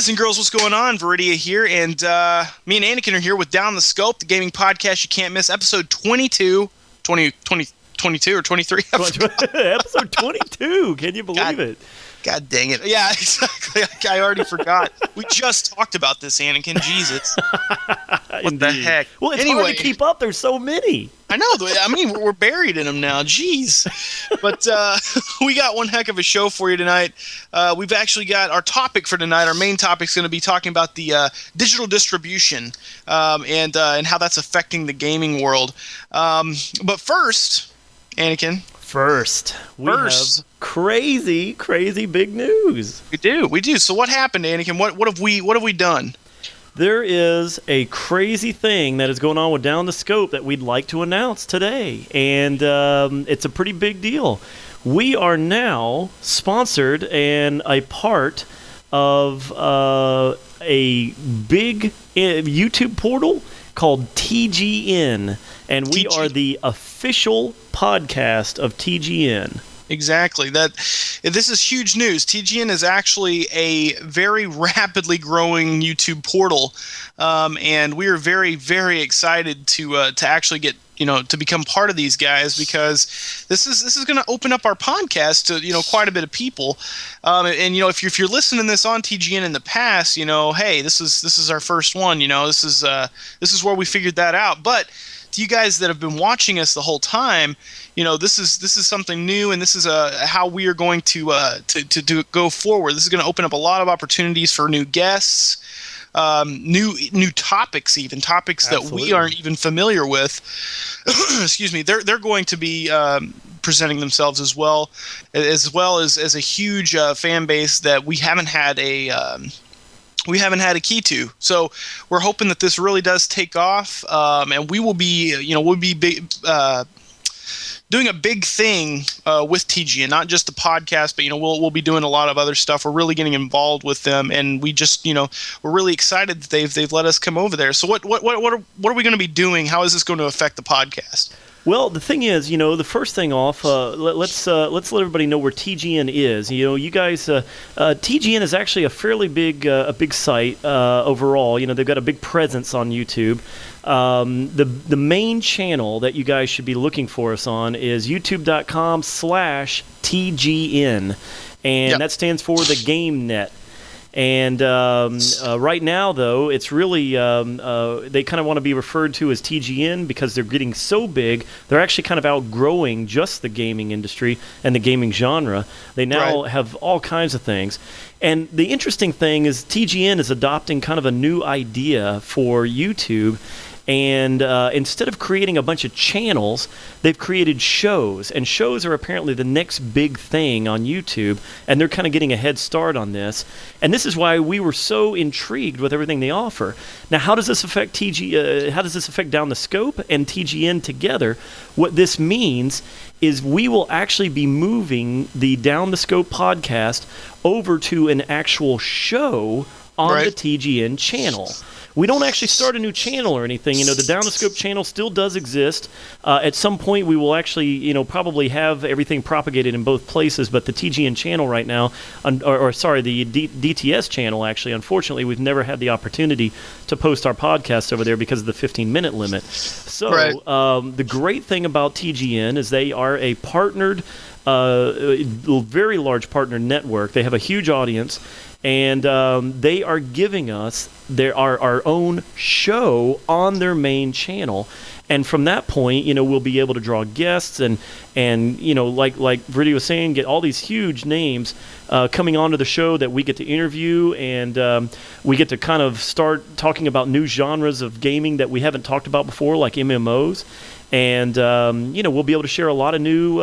Guys and girls, what's going on? Veridia here, and me and Anakin are here with Down the Scope, the gaming podcast you can't miss, episode 22 or 23? Episode 22, can you believe it? God dang it. Yeah, exactly. I already forgot. We just talked about this, Anakin. Jesus. What the heck? Well, it's hard to keep up. There's so many. I know. I mean, we're buried in them now. Jeez. But we got one heck of a show for you tonight. We've actually got our topic for tonight. Our main topic is going to be talking about the digital distribution and how that's affecting the gaming world. But first, Anakin. We have crazy big news. We do. So what happened, Anakin? What have we done? There is a crazy thing that is going on with Down the Scope that we'd like to announce today, and it's a pretty big deal. We are now sponsored and a part of a big YouTube portal called TGN, and we are the official podcast of TGN. Exactly. This is huge news. TGN is actually a very rapidly growing YouTube portal, and we are very, very excited to actually get to become part of these guys, because this is going to open up our podcast to quite a bit of people. And if you're listening to this on TGN in the past, hey, this is our first one. This is where we figured that out. But to you guys that have been watching us the whole time, this is something new, and this is how we are going to go forward. This is going to open up a lot of opportunities for new guests, new topics, even topics Absolutely. that we aren't even familiar with. Excuse me. They're going to be presenting themselves as well as a huge fan base that we haven't had a key to. So we're hoping that this really does take off, and we will be doing a big thing with TGN, not just the podcast, but we'll be doing a lot of other stuff. We're really getting involved with them, and we just we're really excited that they've let us come over there. So what are we going to be doing? How is this going to affect the podcast? Well, the thing is, the first thing off, let's let everybody know where TGN is. You guys, TGN is actually a fairly big site overall. They've got a big presence on YouTube. The main channel that you guys should be looking for us on is youtube.com/TGN, and that stands for the Game Net. And right now, though, it's really they kind of want to be referred to as TGN because they're getting so big. They're actually kind of outgrowing just the gaming industry and the gaming genre. They now have all kinds of things. And the interesting thing is TGN is adopting kind of a new idea for YouTube. And instead of creating a bunch of channels, they've created shows. And shows are apparently the next big thing on YouTube. And they're kind of getting a head start on this. And this is why we were so intrigued with everything they offer. Now, how does this affect how does this affect Down the Scope and TGN together? What this means is we will actually be moving the Down the Scope podcast over to an actual show on the TGN channel. We don't actually start a new channel or anything. The Down the Scope channel still does exist. At some point, we will actually, probably have everything propagated in both places. But the TGN channel right now, the DTS channel, actually, unfortunately, we've never had the opportunity to post our podcast over there because of the 15-minute limit. So the great thing about TGN is they are a partnered, very large partner network. They have a huge audience. And they are giving us our own show on their main channel. And from that point, we'll be able to draw guests and like Veridia was saying, get all these huge names coming onto the show that we get to interview, and we get to kind of start talking about new genres of gaming that we haven't talked about before, like MMOs. And we'll be able to share a lot of new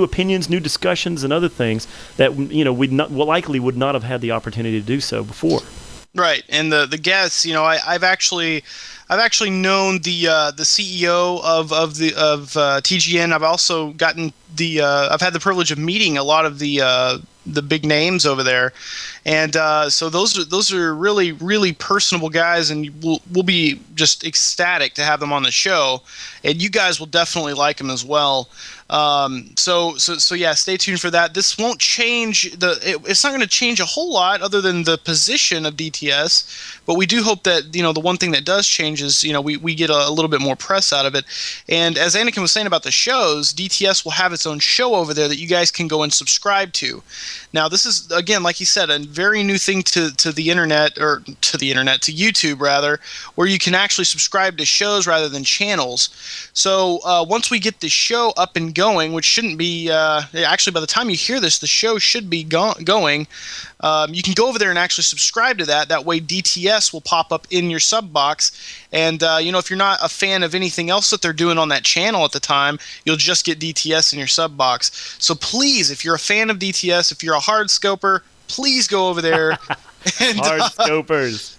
opinions, new discussions, and other things that we likely would not have had the opportunity to do so before. Right, and the guests, I've actually known the CEO of TGN. I've also gotten I've had the privilege of meeting a lot of the big names over there, and so those are really, really personable guys, and we'll be just ecstatic to have them on the show, and you guys will definitely like them as well. So yeah, stay tuned for that. This won't change it's not going to change a whole lot other than the position of DTS, but we do hope that, the one thing that does change is, we get a little bit more press out of it. And as Anakin was saying about the shows, DTS will have its own show over there that you guys can go and subscribe to. Now, this is, again, like he said, a very new thing to the internet, or to YouTube rather, where you can actually subscribe to shows rather than channels. So once we get the show up and going, which shouldn't be actually, by the time you hear this, the show should be going. You can go over there and actually subscribe to that. That way DTS will pop up in your sub box. And, if you're not a fan of anything else that they're doing on that channel at the time, you'll just get DTS in your sub box. So please, if you're a fan of DTS, if you're a hard scoper, please go over there. And, hard scopers.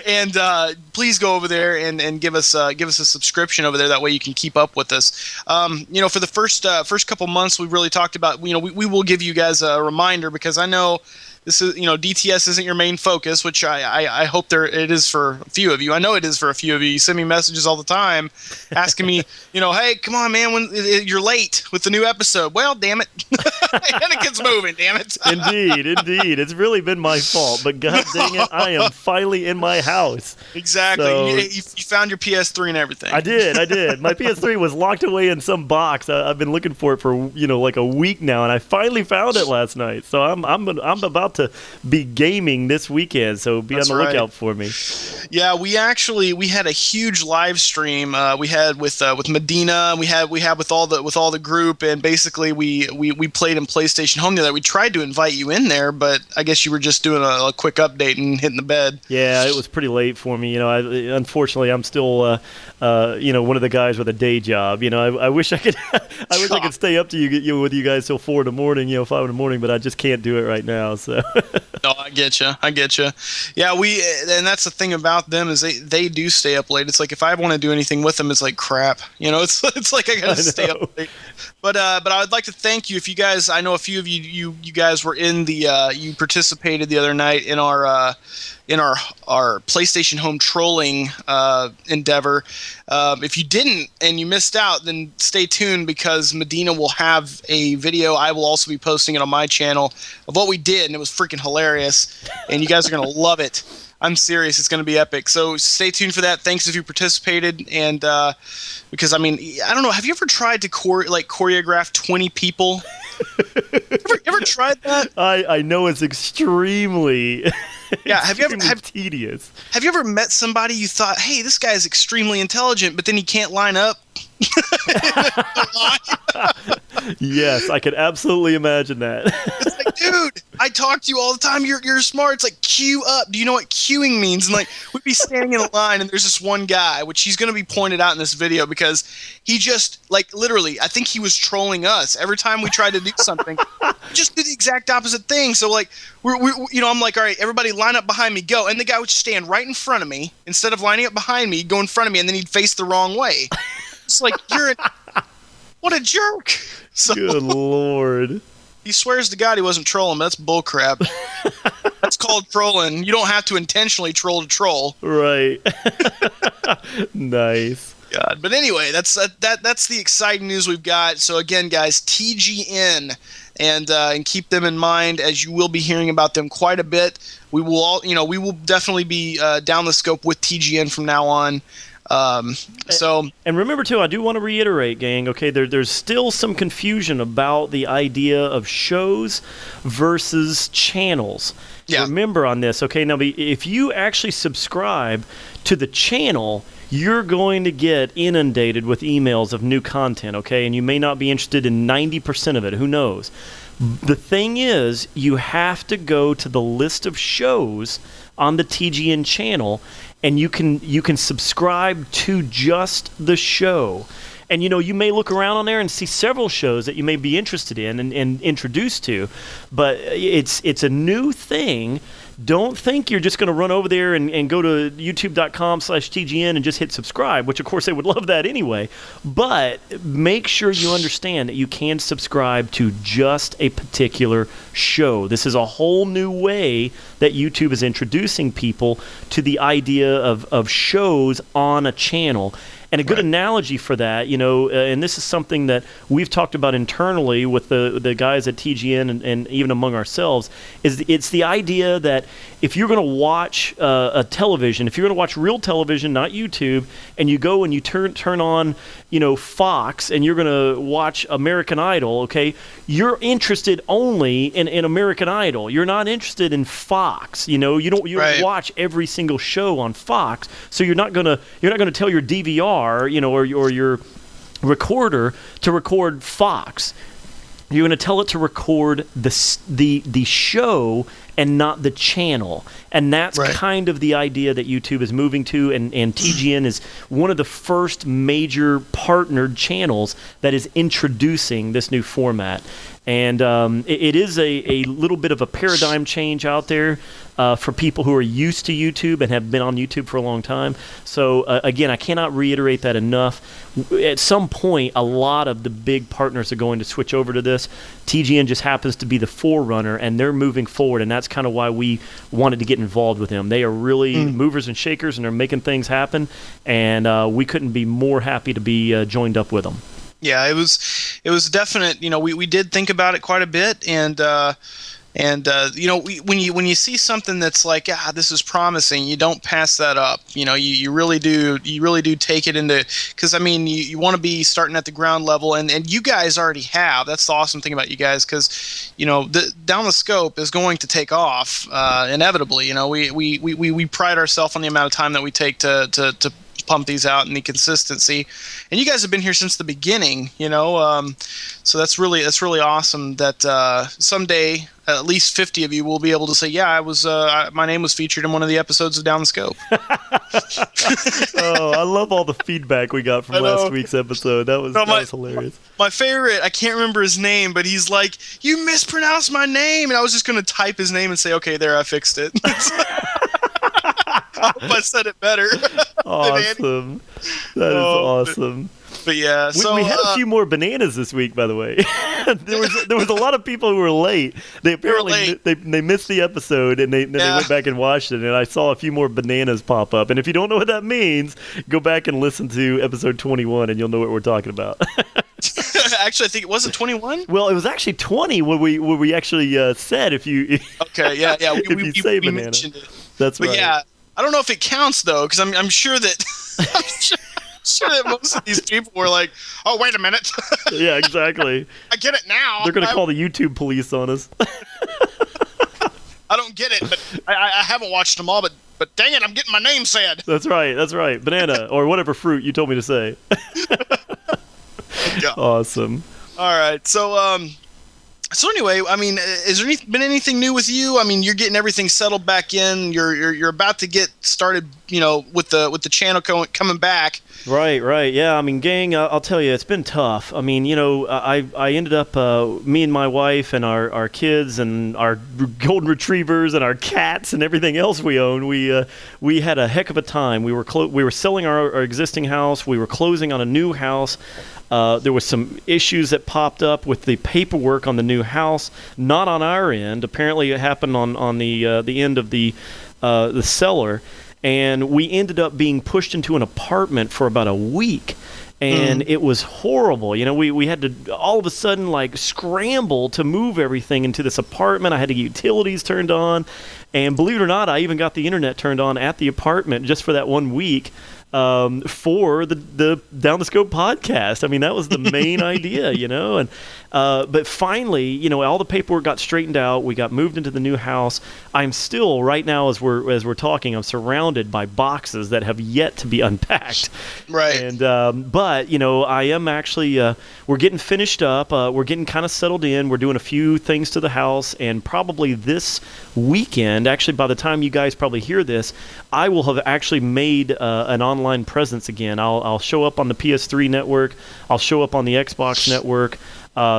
And please go over there and give us a subscription over there. That way you can keep up with us. For the first couple months, we really talked about, we will give you guys a reminder, because I know this is, DTS isn't your main focus, which I hope it is for a few of you. I know it is for a few of you. You send me messages all the time asking me, hey, come on, man, when you're late with the new episode. Well, damn it. Anakin's moving, damn it. Indeed. It's really been my fault, but god dang it, I am finally in my house. Exactly. So, you found your PS3 and everything. I did. My PS3 was locked away in some box. I've been looking for it for, like a week now, and I finally found it last night. So I'm about to be gaming this weekend, so be on the lookout for me. Yeah, we had a huge live stream. We had with Medina. We had with all the group, and basically we played in PlayStation Home the other day. We tried to invite you in there, but I guess you were just doing a quick update and hitting the bed. Yeah, it was pretty late for me. Unfortunately, I'm still one of the guys with a day job. I wish I could I could stay up to with you guys till 4 in the morning, 5 in the morning, but I just can't do it right now. So. No, I get you. Yeah, and that's the thing about them is they do stay up late. It's like if I want to do anything with them, it's like crap. It's like I gotta stay up late. But I would like to thank you if you guys. I know a few of you guys were in you participated the other night in our PlayStation Home trolling endeavor. If you didn't and you missed out, then stay tuned, because Medina will have a video. I will also be posting it on my channel of what we did, and it was freaking hilarious, and you guys are going to love it. I'm serious. It's going to be epic. So stay tuned for that. Thanks if you participated. And because, I don't know. Have you ever tried to choreograph 20 people? ever tried that? I know it's extremely... Yeah, have tedious. Have you ever met somebody you thought, hey, this guy is extremely intelligent, but then he can't line up? Yes, I could absolutely imagine that. It's like, dude, I talk to you all the time. You're smart. It's like, queue up. Do you know what queuing means? And we'd be standing in a line, and there's this one guy, which he's going to be pointed out in this video, because he just, literally, I think he was trolling us. Every time we tried to do something, he just did the exact opposite thing. So, I'm like, all right, everybody line up behind me, go. And the guy would stand right in front of me. Instead of lining up behind me, he'd go in front of me, and then he'd face the wrong way. It's like, what a jerk. So, good Lord. He swears to God he wasn't trolling, but that's bullcrap. That's called trolling. You don't have to intentionally troll to troll. Right. Nice. God. But anyway, that's the exciting news we've got. So again, guys, TGN, and keep them in mind, as you will be hearing about them quite a bit. We will definitely be down the scope with TGN from now on. And remember too, I do want to reiterate, gang, okay, there's still some confusion about the idea of shows versus channels. Yeah. Remember on this, okay? Now, if you actually subscribe to the channel, you're going to get inundated with emails of new content, okay? And you may not be interested in 90% of it. Who knows? The thing is, you have to go to the list of shows on the TGN channel, and you can subscribe to just the show. And, you may look around on there and see several shows that you may be interested in and introduced to. But it's a new thing. Don't think you're just going to run over there and go to youtube.com/TGN and just hit subscribe, which, of course, they would love that anyway. But make sure you understand that you can subscribe to just a particular show. This is a whole new way that YouTube is introducing people to the idea of shows on a channel. And a good analogy for that, and this is something that we've talked about internally with the guys at TGN and even among ourselves, is it's the idea that if you're going to watch a television, if you're going to watch real television, not YouTube, and you go and you turn on, Fox, and you're going to watch American Idol, okay, you're interested only in American Idol. You're not interested in Fox. You don't watch every single show on Fox, so you're not gonna tell your DVR, or your recorder to record Fox. You're going to tell it to record the show and not the channel. And that's kind of the idea that YouTube is moving to, and TGN is one of the first major partnered channels that is introducing this new format. And it is a little bit of a paradigm change out there for people who are used to YouTube and have been on YouTube for a long time. So, again, I cannot reiterate that enough. At some point, a lot of the big partners are going to switch over to this. TGN just happens to be the forerunner, and they're moving forward, and that's kind of why we wanted to get involved with them. They are really movers and shakers, and they're making things happen, and we couldn't be more happy to be joined up with them. Yeah, it was definite. We did think about it quite a bit, and when you see something that's like, this is promising, you don't pass that up. You really do take it into, because you want to be starting at the ground level, and you guys already have. That's the awesome thing about you guys, because Down the Scope is going to take off inevitably. We pride ourselves on the amount of time that we take to pump these out and the consistency, and you guys have been here since the beginning, so that's really awesome that someday at least 50 of you will be able to say, I was my name was featured in one of the episodes of Down the Scope. Oh, I love all the feedback we got from last week's episode. That was hilarious. My favorite, I can't remember his name, but he's like, "You mispronounced my name," and I was just going to type his name and say, "Okay, there, I fixed it." I hope I said it better. Awesome. That is awesome. But yeah, we had a few more bananas this week, by the way. there was a lot of people who were late. They apparently they missed the episode, and they went back and watched it, and I saw a few more bananas pop up. And if you don't know what that means, go back and listen to episode 21, and you'll know what we're talking about. Actually, I think it wasn't 21. Well, it was actually 20 when we actually said if you. Okay, yeah, we say banana. Mentioned it. That's right. But yeah, I don't know if it counts though, because I'm sure that. Sure that most of these people were like, "Oh, wait a minute." Yeah, exactly. I get it now. They're going to call the YouTube police on us. I don't get it, but I haven't watched them all, but dang it, I'm getting my name said. That's right. Banana, or whatever fruit you told me to say. Yeah. Awesome. All right, so anyway, has there been anything new with you? You're getting everything settled back in. You're about to get started, with the channel coming back. Right. Yeah, gang, I'll tell you, it's been tough. I ended up, me and my wife and our kids and our golden retrievers and our cats and everything else we own, we had a heck of a time. We were selling our existing house. We were closing on a new house. There was some issues that popped up with the paperwork on the new house, not on our end. Apparently, it happened on the end of the seller, and we ended up being pushed into an apartment for about a week. And it was horrible. We had to all of a sudden scramble to move everything into this apartment. I had to get utilities turned on, and believe it or not, I even got the internet turned on at the apartment just for that 1 week. For the Down the Scope podcast. That was the main idea, and but finally, all the paperwork got straightened out. We got moved into the new house. I'm still right now as we're talking, I'm surrounded by boxes that have yet to be unpacked. Right. And but I am actually we're getting finished up. We're getting kind of settled in. We're doing a few things to the house, and probably this weekend, actually by the time you guys probably hear this, I will have actually made an online presence again. I'll show up on the PS3 network. I'll show up on the Xbox network.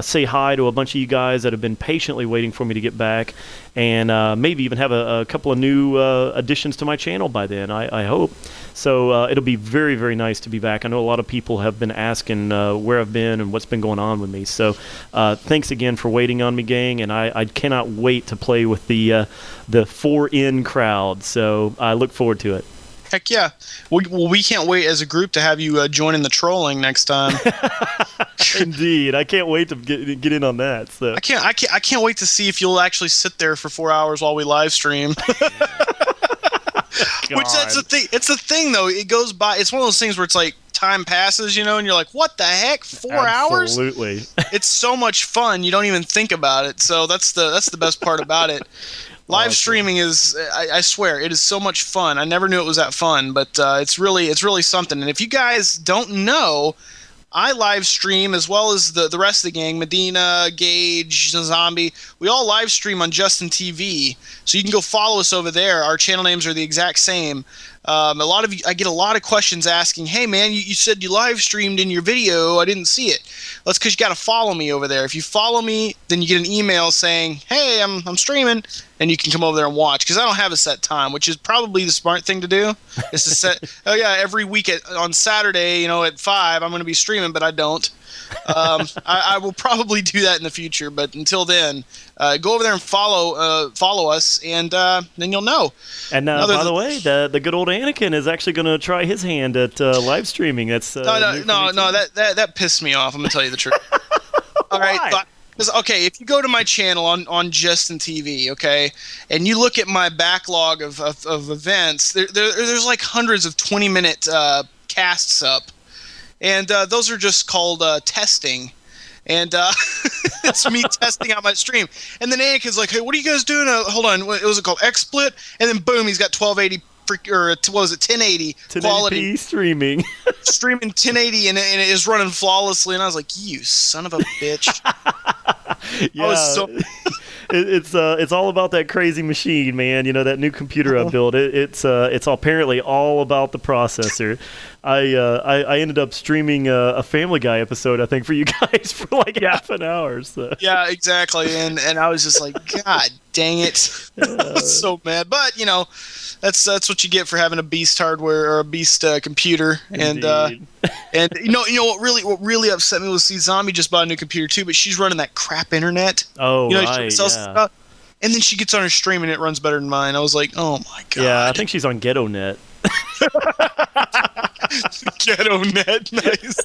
Say hi to a bunch of you guys that have been patiently waiting for me to get back, and maybe even have a couple of new additions to my channel by then, I hope. So it'll be very, very nice to be back. I know a lot of people have been asking where I've been and what's been going on with me. So thanks again for waiting on me, gang, and I cannot wait to play with the 4-in crowd. So I look forward to it. Heck yeah. We can't wait as a group to have you join in the trolling next time. Indeed, I can't wait to get in on that. So I can't wait to see if you'll actually sit there for 4 hours while we live stream. Which that's the thing. It's the thing though. It goes by. It's one of those things where it's like time passes, and you're like, what the heck? 4 hours? Absolutely. It's so much fun. You don't even think about it. So that's the best part about it. Live streaming is, I swear, it is so much fun. I never knew it was that fun, but it's really something. And if you guys don't know, I live stream as well as the rest of the gang, Medina, Gage, Zombie. We all live stream on Justin TV, so you can go follow us over there. Our channel names are the exact same. I get a lot of questions asking, hey man, you said you live streamed in your video, I didn't see it. That's because you got to follow me over there. If you follow me, then you get an email saying, hey, I'm streaming, and you can come over there and watch, because I don't have a set time, which is probably the smart thing to do, is to set, every week on Saturday, at 5, I'm going to be streaming, but I don't. I will probably do that in the future, but until then, go over there and follow us, and then you'll know. And by the way, the good old Anakin is actually going to try his hand at live streaming. That's no, that pissed me off. I'm going to tell you the truth. All right. Okay, if you go to my channel on Justin TV, okay, and you look at my backlog of events, there's like hundreds of 20-minute casts up. And those are just called testing. And it's me testing out my stream. And then Anakin's like, hey, what are you guys doing? Hold on, what was it called? XSplit? And then boom, he's got 1280, or what was it, 1080 quality. Streaming. Streaming 1080, and it is running flawlessly. And I was like, you son of a bitch. Yeah. I was so... It's all about that crazy machine, man. That new computer I built. It's apparently all about the processor. I ended up streaming a Family Guy episode, I think, for you guys for like half an hour. So. Yeah, exactly. And I was just like, God dang it, I was so mad. But that's what you get for having a beast hardware or a beast computer. And what really upset me was, see, Zombie just bought a new computer too, but she's running that crap internet. Oh, right. Stuff, and then she gets on her stream and it runs better than mine. I was like, oh my god. Yeah, I think she's on GhettoNet. GhettoNet, nice.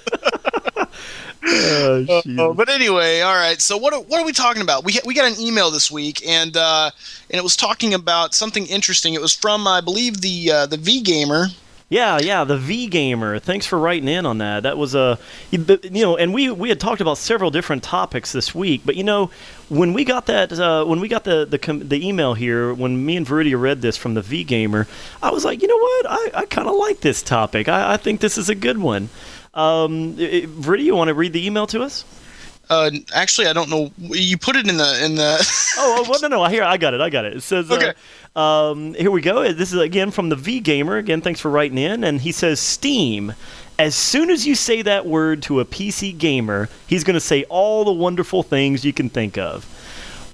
But anyway, all right. So what are we talking about? We got an email this week, and it was talking about something interesting. It was from, I believe, the V Gamer. Yeah, the V Gamer. Thanks for writing in on that. That was and we had talked about several different topics this week, but when we got that the email here, when me and Veridia read this from the V Gamer, I was like, you know what? I kind of like this topic. I think this is a good one. Veridia, you want to read the email to us? Actually, I don't know. You put it in the. Oh well, no. Here, I got it. It says. Okay. Here we go. This is again from the V Gamer. Again, thanks for writing in. And he says, Steam. As soon as you say that word to a PC gamer, he's going to say all the wonderful things you can think of.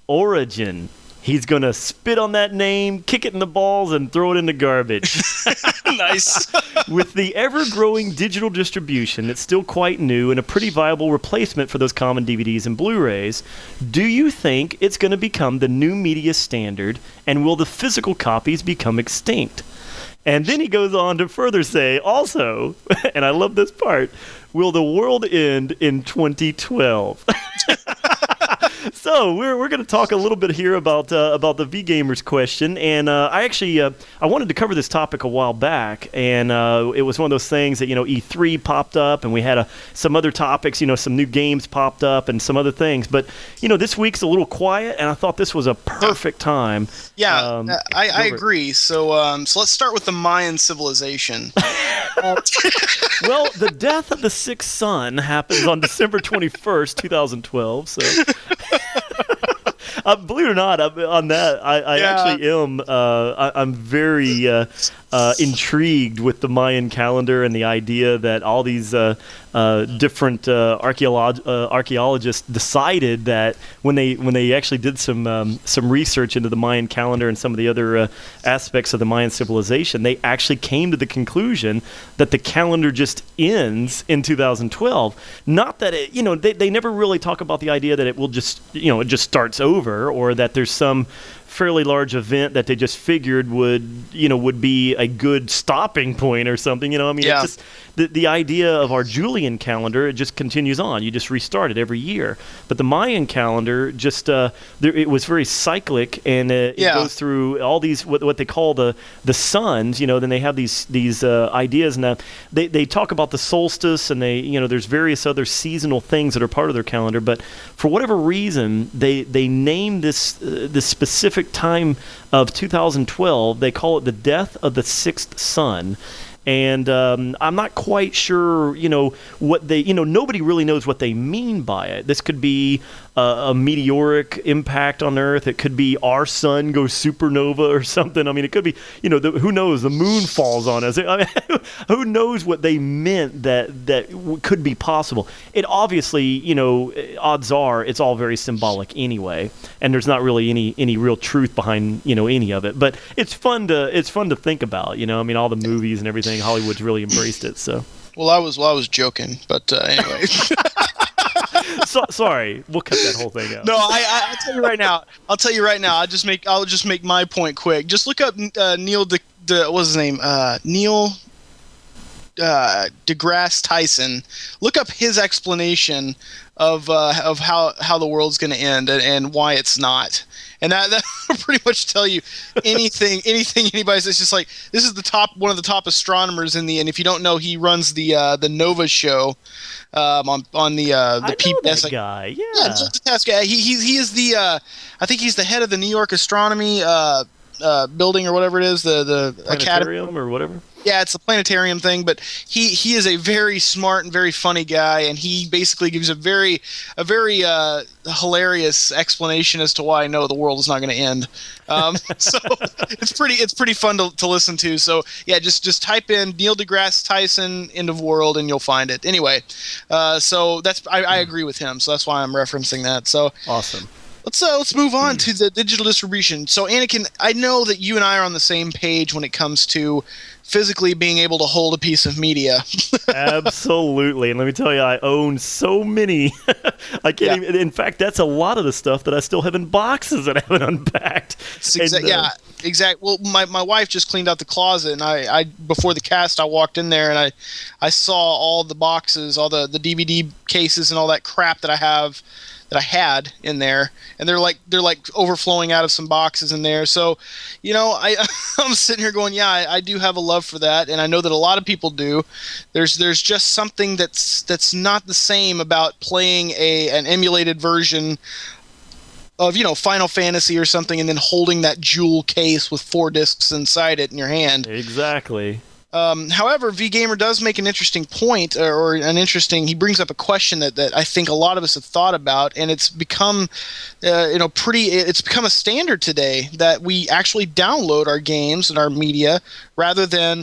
Origin. He's going to spit on that name, kick it in the balls, and throw it in the garbage. Nice. With the ever-growing digital distribution, it's still quite new and a pretty viable replacement for those common DVDs and Blu-rays. Do you think it's going to become the new media standard, and will the physical copies become extinct? And then he goes on to further say, also, and I love this part, will the world end in 2012? So we're going to talk a little bit here about the V Gamer's question, and I wanted to cover this topic a while back, and it was one of those things that E3 popped up, and we had some other topics, some new games popped up, and some other things. But this week's a little quiet, and I thought this was a perfect time. Yeah, I agree. So let's start with the Mayan civilization. Well, the death of the sixth sun happens on December 21st, 2012. So. Believe it or not, on that, I actually am. I'm very intrigued with the Mayan calendar and the idea that all these different archaeologists decided that when they actually did some research into the Mayan calendar and some of the other aspects of the Mayan civilization, they actually came to the conclusion that the calendar just ends in 2012. Not that they never really talk about the idea that it will just it just starts over, or that there's some fairly large event that they just figured would be a good stopping point or something. I mean, it's just the idea of our Julian calendar, it just continues on. You just restart it every year. But the Mayan calendar just it was very cyclic, and it goes through all these what they call the suns. Then they have these ideas, and they talk about the solstice, and there's various other seasonal things that are part of their calendar. But for whatever reason, they name this specific time of 2012. They call it the death of the sixth sun. And I'm not quite sure, what they, nobody really knows what they mean by it. This could be a meteoric impact on Earth. It could be our sun goes supernova or something. I mean, it could be, who knows? The moon falls on us. I mean, who knows what they meant that could be possible? It obviously, odds are it's all very symbolic anyway, and there's not really any real truth behind any of it. But it's fun to think about. I mean, all the movies and everything. Hollywood's really embraced it. So. Well, I was joking, but anyway. Sorry, we'll cut that whole thing out. No, I'll tell you right now. I'll just make my point quick. Just look up Neil what's his name? Neil deGrasse Tyson. Look up his explanation of how the world's going to end and why it's not. And that will pretty much tell you anything anybody says. It's just like, this is one of the top astronomers in and if you don't know, he runs the Nova show on the PBS. That guy, yeah. Yeah, just a test guy. He is the I think he's the head of the New York Astronomy building or whatever it is, the planetarium academy or whatever. Yeah, it's the planetarium thing, but he is a very smart and very funny guy, and he basically gives a very hilarious explanation as to why the world is not going to end. So it's pretty fun to listen to. So yeah, just type in Neil deGrasse Tyson end of world and you'll find it. Anyway, so I agree with him, so that's why I'm referencing that. So awesome. Let's move on to the digital distribution. So Anakin, I know that you and I are on the same page when it comes to physically being able to hold a piece of media. Absolutely. And let me tell you, I own so many. I can't even. In fact, that's a lot of the stuff that I still have in boxes that I haven't unpacked. Exactly. Well, my wife just cleaned out the closet, and I before the cast, I walked in there and I saw all the boxes, all the DVD cases, and all that crap that I had in there, and they're like overflowing out of some boxes in there. So, I'm sitting here going, yeah, I do have a love for that, and I know that a lot of people do. There's just something that's not the same about playing an emulated version of Final Fantasy or something, and then holding that jewel case with 4 discs inside it in your hand. Exactly. However, VGamer does make an interesting point, he brings up a question that I think a lot of us have thought about, and it's become, it's become a standard today that we actually download our games and our media rather than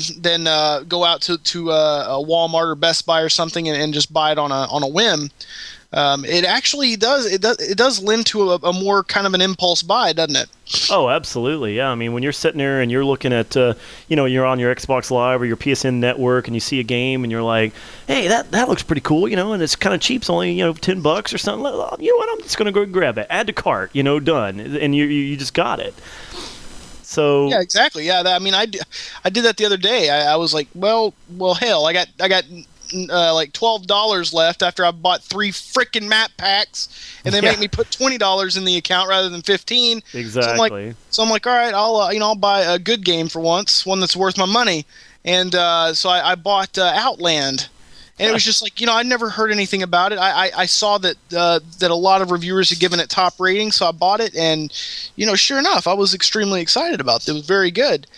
go out to a Walmart or Best Buy or something and just buy it on a whim. It actually does lend to a more kind of an impulse buy, doesn't it? Oh, absolutely. Yeah. I mean, when you're sitting there and you're looking at, you're on your Xbox Live or your PSN network and you see a game and you're like, hey, that looks pretty cool, and it's kind of cheap. It's only, $10 or something. You know what? I'm just going to go grab it. Add to cart, done. And you just got it. So yeah, exactly. Yeah. I did that the other day. I was like, well, hell, I got like $12 left after I bought 3 freaking map packs, and they make me put $20 in the account rather than $15. Exactly. So I'm like, all right, I'll buy a good game for once, one that's worth my money, and so I bought Outland, and it was just like, I'd never heard anything about it. I saw that a lot of reviewers had given it top ratings, so I bought it, and sure enough, I was extremely excited about it. It was very good.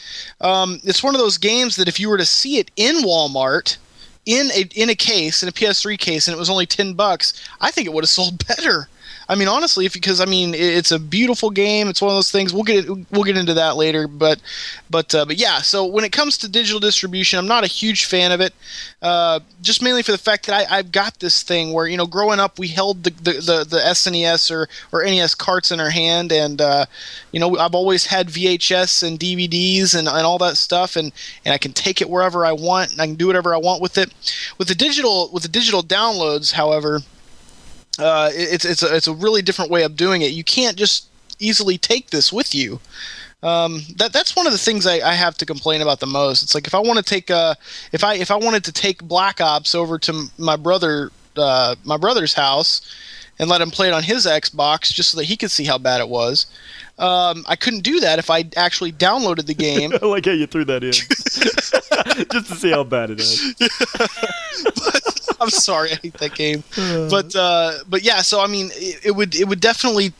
It's one of those games that if you were to see it in Walmart, in a case, in a PS3 case, and it was only $10, I think it would have sold better. I mean, honestly, because it's a beautiful game. It's one of those things. We'll get into that later. But yeah. So when it comes to digital distribution, I'm not a huge fan of it. Just mainly for the fact that I've got this thing where growing up we held the SNES or NES carts in our hand, and I've always had VHS and DVDs and all that stuff, and I can take it wherever I want, and I can do whatever I want with it. With the digital downloads, however. It's a really different way of doing it. You can't just easily take this with you. That's one of the things I have to complain about the most. It's like if I want to take if I wanted to take Black Ops over to my brother's house and let him play it on his Xbox just so that he could see how bad it was. I couldn't do that if I actually downloaded the game. I like how you threw that in. Just to see how bad it is. But, I'm sorry, I hate that game. But yeah, so I mean, it would definitely.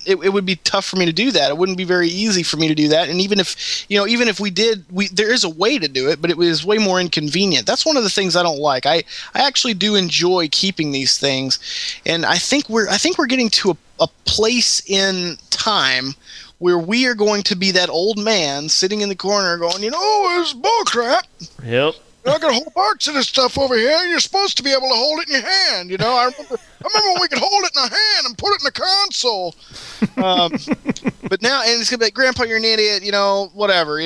It would be tough for me to do that. It wouldn't be very easy for me to do that. And even if we did, there is a way to do it, but it was way more inconvenient. That's one of the things I don't like. I actually do enjoy keeping these things, and I think we're getting to a place in time where we are going to be that old man sitting in the corner going, it's bullcrap. Yep. I got a whole box of this stuff over here, and you're supposed to be able to hold it in your hand. I remember when we could hold it in our hand and put it in the console. But now, and it's gonna be like, Grandpa, you're an idiot. Whatever.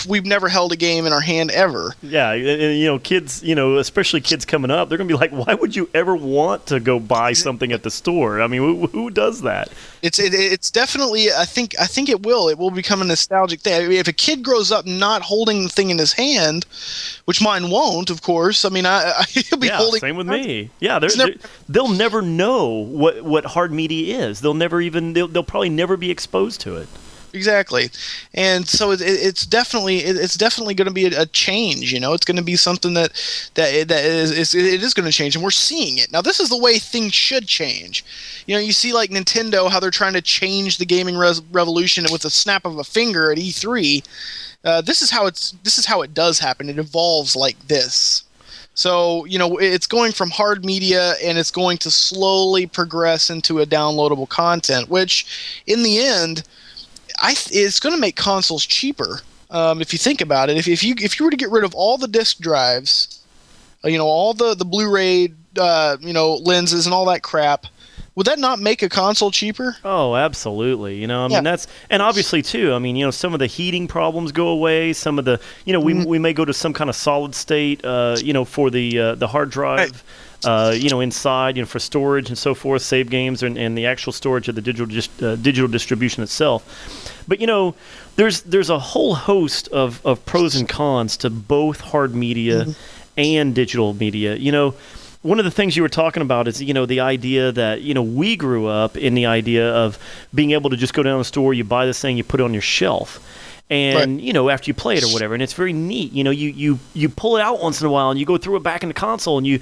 We've never held a game in our hand ever. Yeah, and kids, especially kids coming up, they're gonna be like, why would you ever want to go buy something at the store? I mean, who does that? It's definitely. I think it will become a nostalgic thing. I mean, if a kid grows up not holding the thing in his hand, which mine won't, of course. I mean, he'll be holding. Same with me. Yeah, they'll never know what hard media is. They'll probably never be exposed to it. Exactly, and so it's definitely going to be a change. It's going to be something that is going to change, and we're seeing it now. This is the way things should change. You see like Nintendo, how they're trying to change the gaming revolution with a snap of a finger at E3. This is how it does happen. It evolves like this. So, it's going from hard media and it's going to slowly progress into a downloadable content, which in the end, it's going to make consoles cheaper. If you think about it, if you were to get rid of all the disc drives, all the Blu-ray, lenses and all that crap, would that not make a console cheaper? Oh, absolutely. That's, and obviously too, some of the heating problems go away. Some of the, we may go to some kind of solid state, for the hard drive, right. Inside, for storage and so forth, save games and the actual storage of the digital distribution itself. But, there's a whole host of pros and cons to both hard media and digital media. One of the things you were talking about is, the idea that, we grew up in the idea of being able to just go down to the store, you buy this thing, you put it on your shelf. And, right. After you play it or whatever, and it's very neat. You pull it out once in a while and you go through it back in the console and you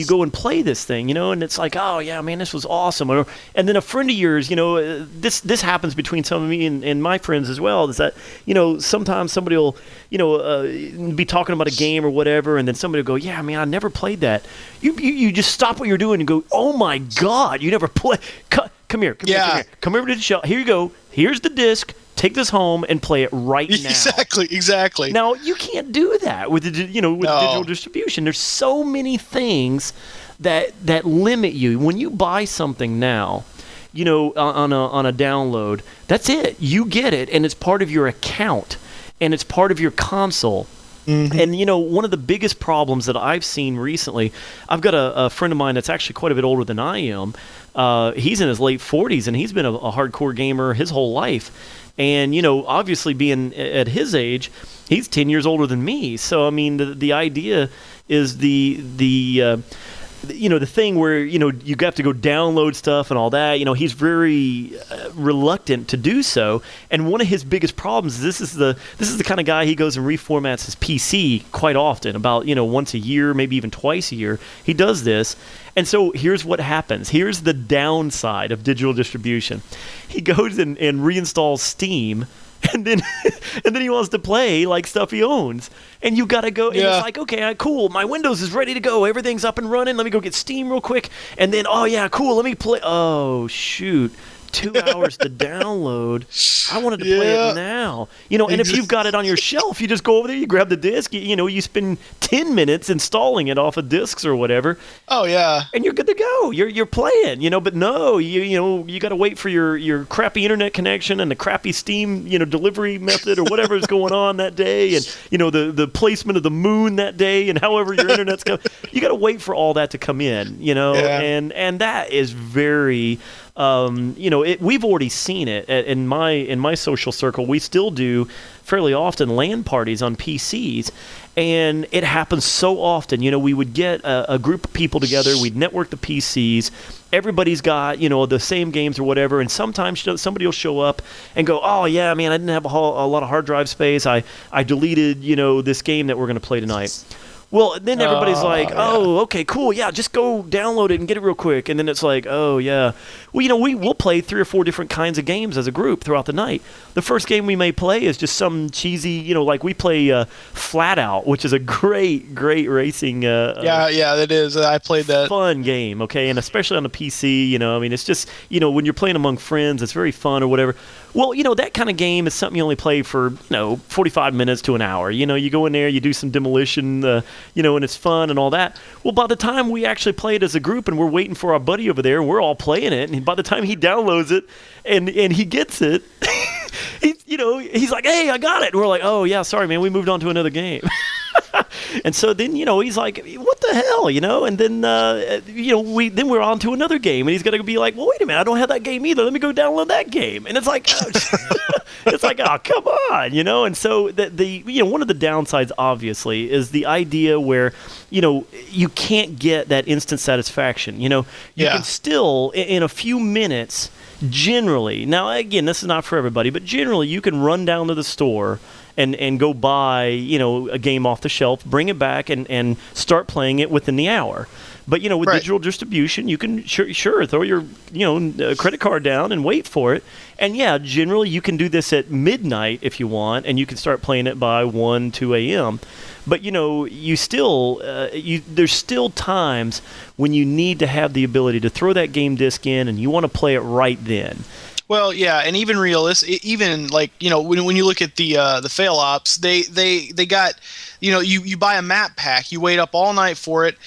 go and play this thing, and it's like, oh, yeah, man, this was awesome. And then a friend of yours, this happens between some of me and my friends as well, is that, sometimes somebody will, be talking about a game or whatever, and then somebody will go, yeah, man, I never played that. You just stop what you're doing and go, oh, my God, you never played. Come here to the shelf. Here you go. Here's the disc. Take this home and play it right now. Exactly. Now you can't do that with digital distribution. There's so many things that limit you. When you buy something now, on a download, that's it. You get it, and it's part of your account, and it's part of your console. Mm-hmm. And, one of the biggest problems that I've seen recently, I've got a friend of mine that's actually quite a bit older than I am. He's in his late 40s, and he's been a hardcore gamer his whole life. And, obviously being at his age, he's 10 years older than me. So, the idea is the thing where, you have to go download stuff and all that. He's very reluctant to do so. And one of his biggest problems is this is the kind of guy, he goes and reformats his PC quite often, about, once a year, maybe even twice a year. He does this. And so here's what happens. Here's the downside of digital distribution. He goes and reinstalls Steam, and then he wants to play like stuff he owns. And you got to go, and it's like, okay, cool, my Windows is ready to go. Everything's up and running. Let me go get Steam real quick. And then, oh, yeah, cool, let me play. Oh, shoot. 2 hours to download. I wanted to play it now. And if you've got it on your shelf, you just go over there, you grab the disc, you spend 10 minutes installing it off of discs or whatever. Oh, yeah. And you're good to go. You're playing, but no, you got to wait for your crappy internet connection and the crappy Steam, delivery method or whatever is going on that day, and, the placement of the moon that day, and however your internet's coming. You got to wait for all that to come in, and that is very we've already seen it in my social circle. We still do fairly often LAN parties on PCs, and it happens so often. We would get a group of people together, we'd network the PCs, everybody's got the same games or whatever, and sometimes somebody will show up and go, oh yeah man, I didn't have a lot of hard drive space, I deleted this game that we're going to play tonight. Well, then everybody's like, oh, okay, cool, yeah, just go download it and get it real quick. And then it's like, oh, yeah. Well, we'll play 3 or 4 different kinds of games as a group throughout the night. The first game we may play is just some cheesy, like we play Flat Out, which is a great racing. That is. I played that. Fun game, okay? And especially on the PC, it's just, when you're playing among friends, it's very fun or whatever. Well, that kind of game is something you only play for, 45 minutes to an hour. You go in there, you do some demolition, and it's fun and all that. Well, by the time we actually play it as a group and we're waiting for our buddy over there and we're all playing it, and by the time he downloads it and he gets it, he's like, hey, I got it. And we're like, oh, yeah, sorry, man, we moved on to another game. And so then, he's like, what the hell, And then, then we're on to another game, and he's going to be like, well, wait a minute, I don't have that game either. Let me go download that game. And it's like, it's like, oh, come on, And so one of the downsides, obviously, is the idea where, you can't get that instant satisfaction. You can still, in a few minutes, generally, now, again, this is not for everybody, but generally, you can run down to the store and go buy, a game off the shelf, bring it back, and start playing it within the hour. But, with digital distribution, you can sure throw your, credit card down and wait for it. And, yeah, generally you can do this at midnight if you want, and you can start playing it by 1, 2 a.m. But, you still, there's still times when you need to have the ability to throw that game disc in, and you want to play it right then. Well, yeah, and even like when you look at the fail ops, they got you buy a map pack, you wait up all night for it.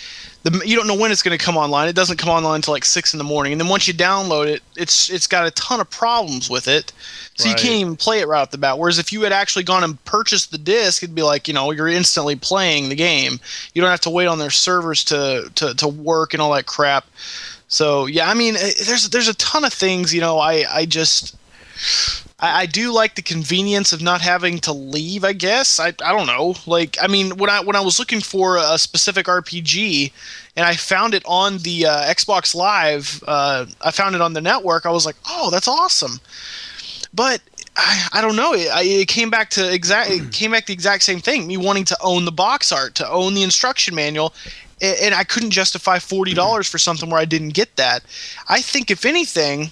You don't know when it's going to come online. It doesn't come online until like 6 a.m, and then once you download it, it's got a ton of problems with it, so you can't even play it right off the bat. Whereas if you had actually gone and purchased the disc, it'd be like you're instantly playing the game. You don't have to wait on their servers to work and all that crap. So yeah, I mean, there's a ton of things. I do like the convenience of not having to leave. I guess I don't know. Like, I mean, when I was looking for a specific RPG, and I found it on the Xbox Live, I found it on the network. I was like, oh, that's awesome. But I don't know. It came back to the exact same thing. Me wanting to own the box art, to own the instruction manual. And I couldn't justify $40 for something where I didn't get that. I think, if anything,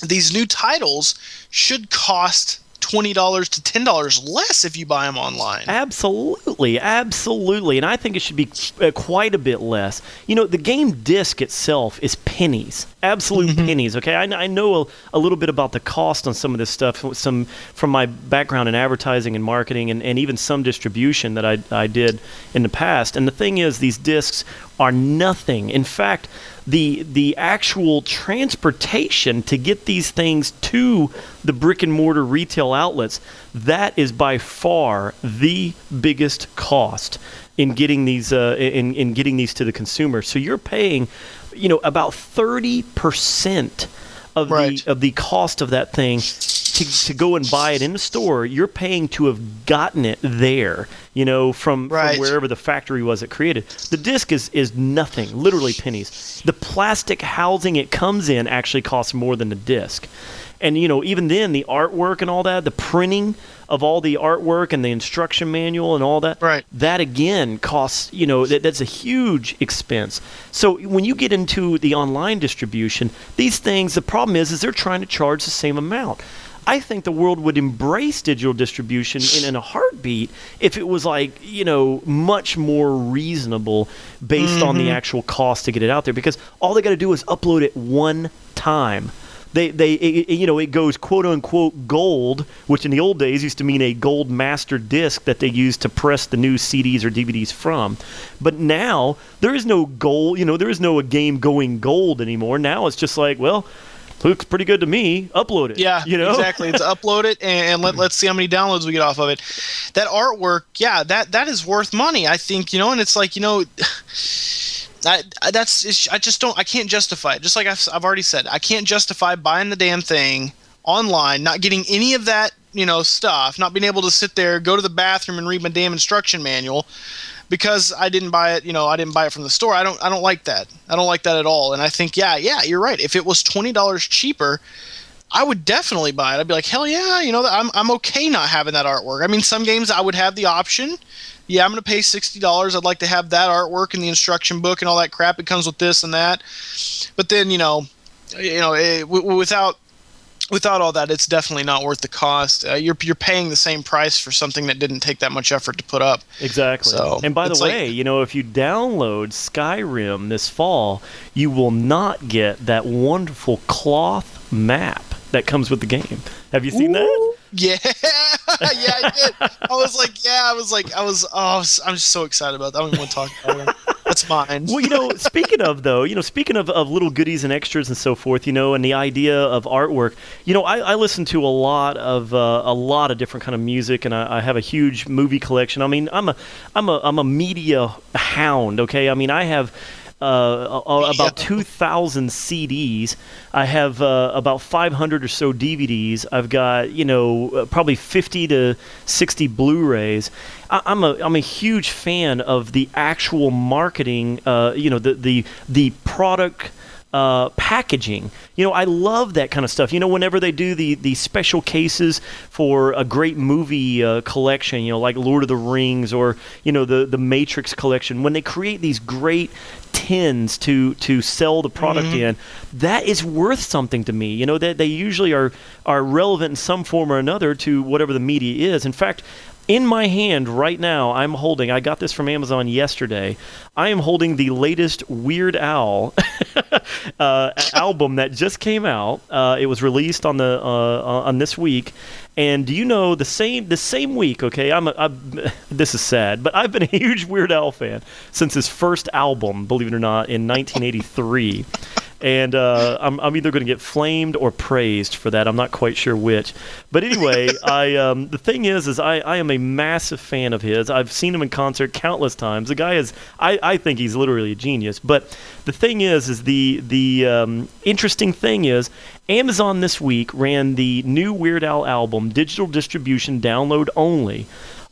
these new titles should cost $20 to $10 less if you buy them online. Absolutely. And I think it should be quite a bit less. The game disc itself is pennies, absolute pennies. Okay, I know a little bit about the cost on some of this stuff, from my background in advertising and marketing, and even some distribution that I did in the past. And the thing is, these discs are nothing. In fact, the actual transportation to get these things to the brick and mortar retail outlets, that is by far the biggest cost in getting these in getting these to the consumer. So you're paying, about 30% of the cost of that thing to go and buy it in the store. You're paying to have gotten it there, from wherever the factory was that created. The disc is nothing, literally pennies. The plastic housing it comes in actually costs more than the disc. And, even then, the artwork and all that, the printing of all the artwork and the instruction manual and all that, that again costs, that's a huge expense. So when you get into the online distribution, these things, the problem is they're trying to charge the same amount. I think the world would embrace digital distribution in a heartbeat if it was much more reasonable based on the actual cost to get it out there, because all they got to do is upload it one time. It goes quote unquote gold, which in the old days used to mean a gold master disc that they used to press the new CDs or DVDs from. But now there is no gold, there is no a game going gold anymore. Now it's just like, well, looks pretty good to me. Upload it. Yeah, exactly. It's upload it and let's see how many downloads we get off of it. That artwork, that is worth money, I think, and it's like, I can't justify it. Just like I've already said, I can't justify buying the damn thing online, not getting any of that, stuff, not being able to sit there, go to the bathroom and read my damn instruction manual because I didn't buy it, I didn't buy it from the store. I don't like that. I don't like that at all. And I think, yeah, you're right. If it was $20 cheaper, I would definitely buy it. I'd be like, hell yeah, I'm okay not having that artwork. I mean, some games I would have the option. Yeah, I'm going to pay $60. I'd like to have that artwork and the instruction book and all that crap. It comes with this and that. But then, without all that, it's definitely not worth the cost. You're paying the same price for something that didn't take that much effort to put up. Exactly. So, and by the way, if you download Skyrim this fall, you will not get that wonderful cloth map that comes with the game. Have you seen that? Yeah, yeah, I did. I'm just so excited about that. I don't even want to talk about it. That's mine. Well, speaking of little goodies and extras and so forth, and the idea of artwork, I listen to a lot of different kind of music, and I have a huge movie collection. I mean, I'm a media hound. Okay, I mean, I have about 2,000 CDs. I have about 500 or so DVDs. I've got probably 50 to 60 Blu-rays. I'm a huge fan of the actual marketing. The product. Packaging. I love that kind of stuff. Whenever they do the special cases for a great movie collection, like Lord of the Rings or, the Matrix collection, when they create these great tins to sell the product in, that is worth something to me. That they usually are relevant in some form or another to whatever the media is. In fact, in my hand right now, I got this from Amazon yesterday. I am holding the latest Weird Al album that just came out. It was released on this week. And do you know the same week? Okay, this is sad, but I've been a huge Weird Al fan since his first album, believe it or not, in 1983. And I'm either going to get flamed or praised for that. I'm not quite sure which. But anyway, the thing is I am a massive fan of his. I've seen him in concert countless times. The guy is, I think he's literally a genius. But the thing is the interesting thing is Amazon this week ran the new Weird Al album, digital distribution, download only.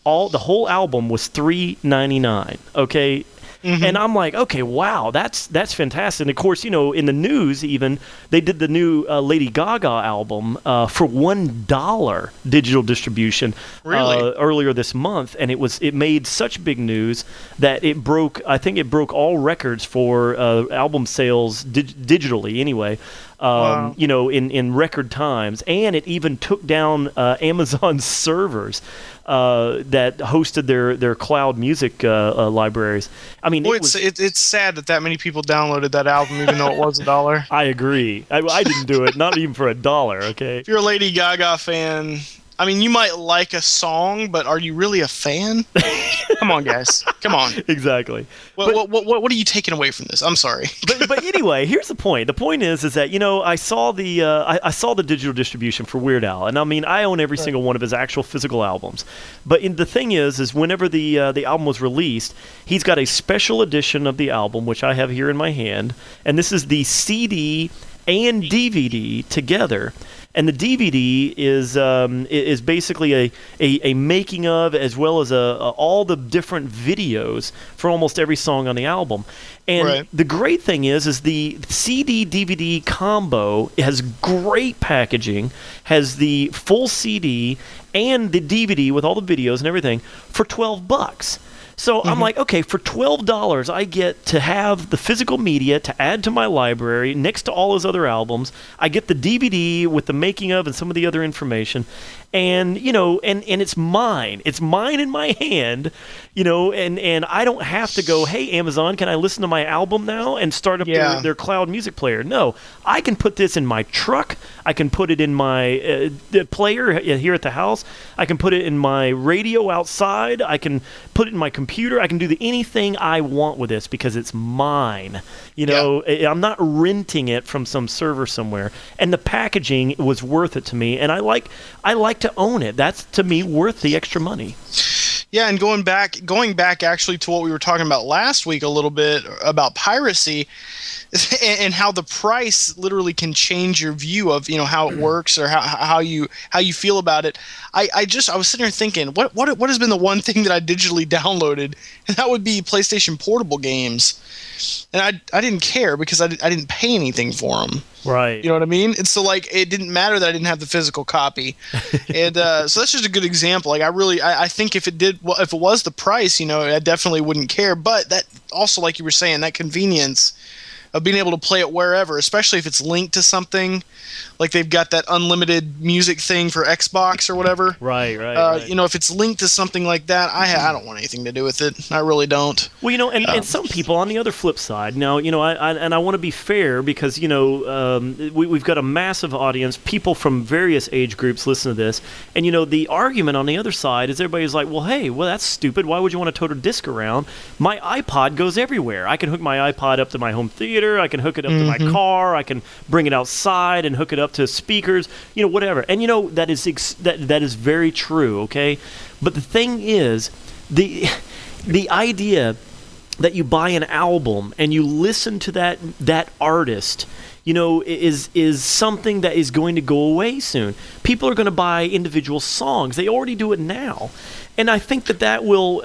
The whole album was $3.99. Okay. Mm-hmm. And I'm like, okay, wow, that's fantastic. And of course, in the news even, they did the new Lady Gaga album for $1 digital distribution earlier this month, and it made such big news that it broke all records for album sales digitally anyway. Wow. In record times, and it even took down Amazon servers that hosted their cloud music libraries. I mean, it's sad that many people downloaded that album, even though it was $1. I agree. I didn't do it, not even for $1. Okay. If you're a Lady Gaga fan, I mean, you might like a song, but are you really a fan? Come on, guys. Come on. Exactly. What are you taking away from this? I'm sorry. but anyway, here's the point. The point is that I saw the digital distribution for Weird Al, and I mean I own every single one of his actual physical albums. But the thing is whenever the album was released, he's got a special edition of the album, which I have here in my hand, and this is the CD and DVD together. And the DVD is basically a making of, as well as all the different videos for almost every song on the album. And the great thing is the CD-DVD combo has great packaging, has the full CD and the DVD with all the videos and everything for $12. So I'm like, okay, for $12, I get to have the physical media to add to my library next to all his other albums. I get the DVD with the making of and some of the other information. And, and it's mine. It's mine in my hand, and I don't have to go, hey, Amazon, can I listen to my album now and start up their cloud music player? No, I can put this in my truck. I can put it in my player here at the house. I can put it in my radio outside. I can put it in my computer. I can do anything I want with this because it's mine. I'm not renting it from some server somewhere. And the packaging was worth it to me. And I like to own it. That's, to me, worth the extra money. Yeah, and going back actually to what we were talking about last week a little bit about piracy and how the price literally can change your view of, how it works or how you feel about it. I was sitting here thinking, what has been the one thing that I digitally downloaded, and that would be PlayStation Portable games. And I didn't care because I didn't pay anything for them. Right. You know what I mean? And so it didn't matter that I didn't have the physical copy. And so that's just a good example. I think if it was the price, I definitely wouldn't care. But that also, like you were saying, that convenience of being able to play it wherever, especially if it's linked to something, like they've got that unlimited music thing for Xbox or whatever. Right. If it's linked to something like that, I don't want anything to do with it. I really don't. Well, and some people on the other flip side. Now, I want to be fair because we've got a massive audience, people from various age groups listen to this, and the argument on the other side is everybody's like, well, that's stupid. Why would you want to tote a disc around? My iPod goes everywhere. I can hook my iPod up to my home theater. I can hook it up to my car. I can bring it outside and hook it up to speakers. Whatever. And that is very true. Okay, but the thing is, the idea that you buy an album and you listen to that artist, is something that is going to go away soon. People are going to buy individual songs. They already do it now. And I think that will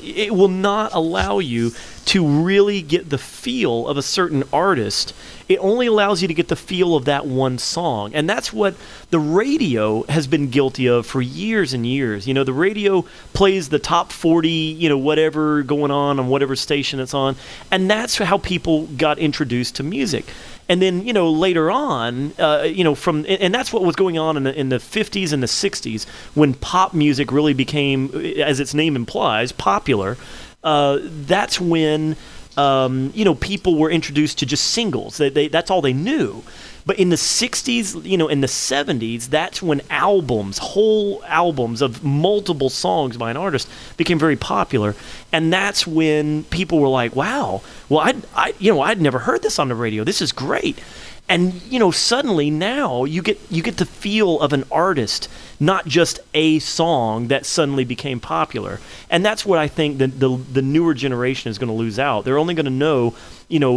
it will not allow you to really get the feel of a certain artist. It only allows you to get the feel of that one song. And that's what the radio has been guilty of for years and years. The radio plays the top 40, whatever going on whatever station it's on. And that's how people got introduced to music. And then, later on, and that's what was going on in the 50s and the 60s when pop music really became, as its name implies, popular. That's when, people were introduced to just singles. That's all they knew. But in the 60s, in the 70s, that's when whole albums of multiple songs by an artist became very popular. And that's when people were like, wow, well, I'd never heard this on the radio. This is great. And, suddenly now you get the feel of an artist, not just a song that suddenly became popular. And that's what I think the newer generation is going to lose out. They're only going to know,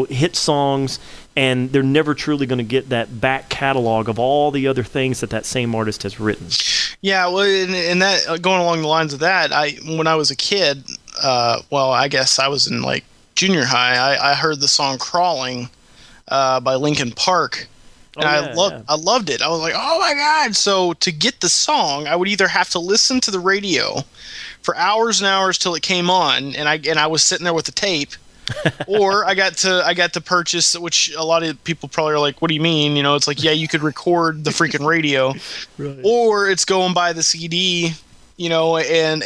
hit songs, and they're never truly going to get that back catalog of all the other things that same artist has written. Yeah, well, and that going along the lines of that, when I was a kid, I guess I was in like junior high, I heard the song "Crawling" by Linkin Park, and I loved it. I was like, oh my god! So to get the song, I would either have to listen to the radio for hours and hours till it came on, and I was sitting there with the tape, or I got to purchase, which a lot of people probably are like, what do you mean? It's like, yeah, you could record the freaking radio, right. Or it's going by the CD. And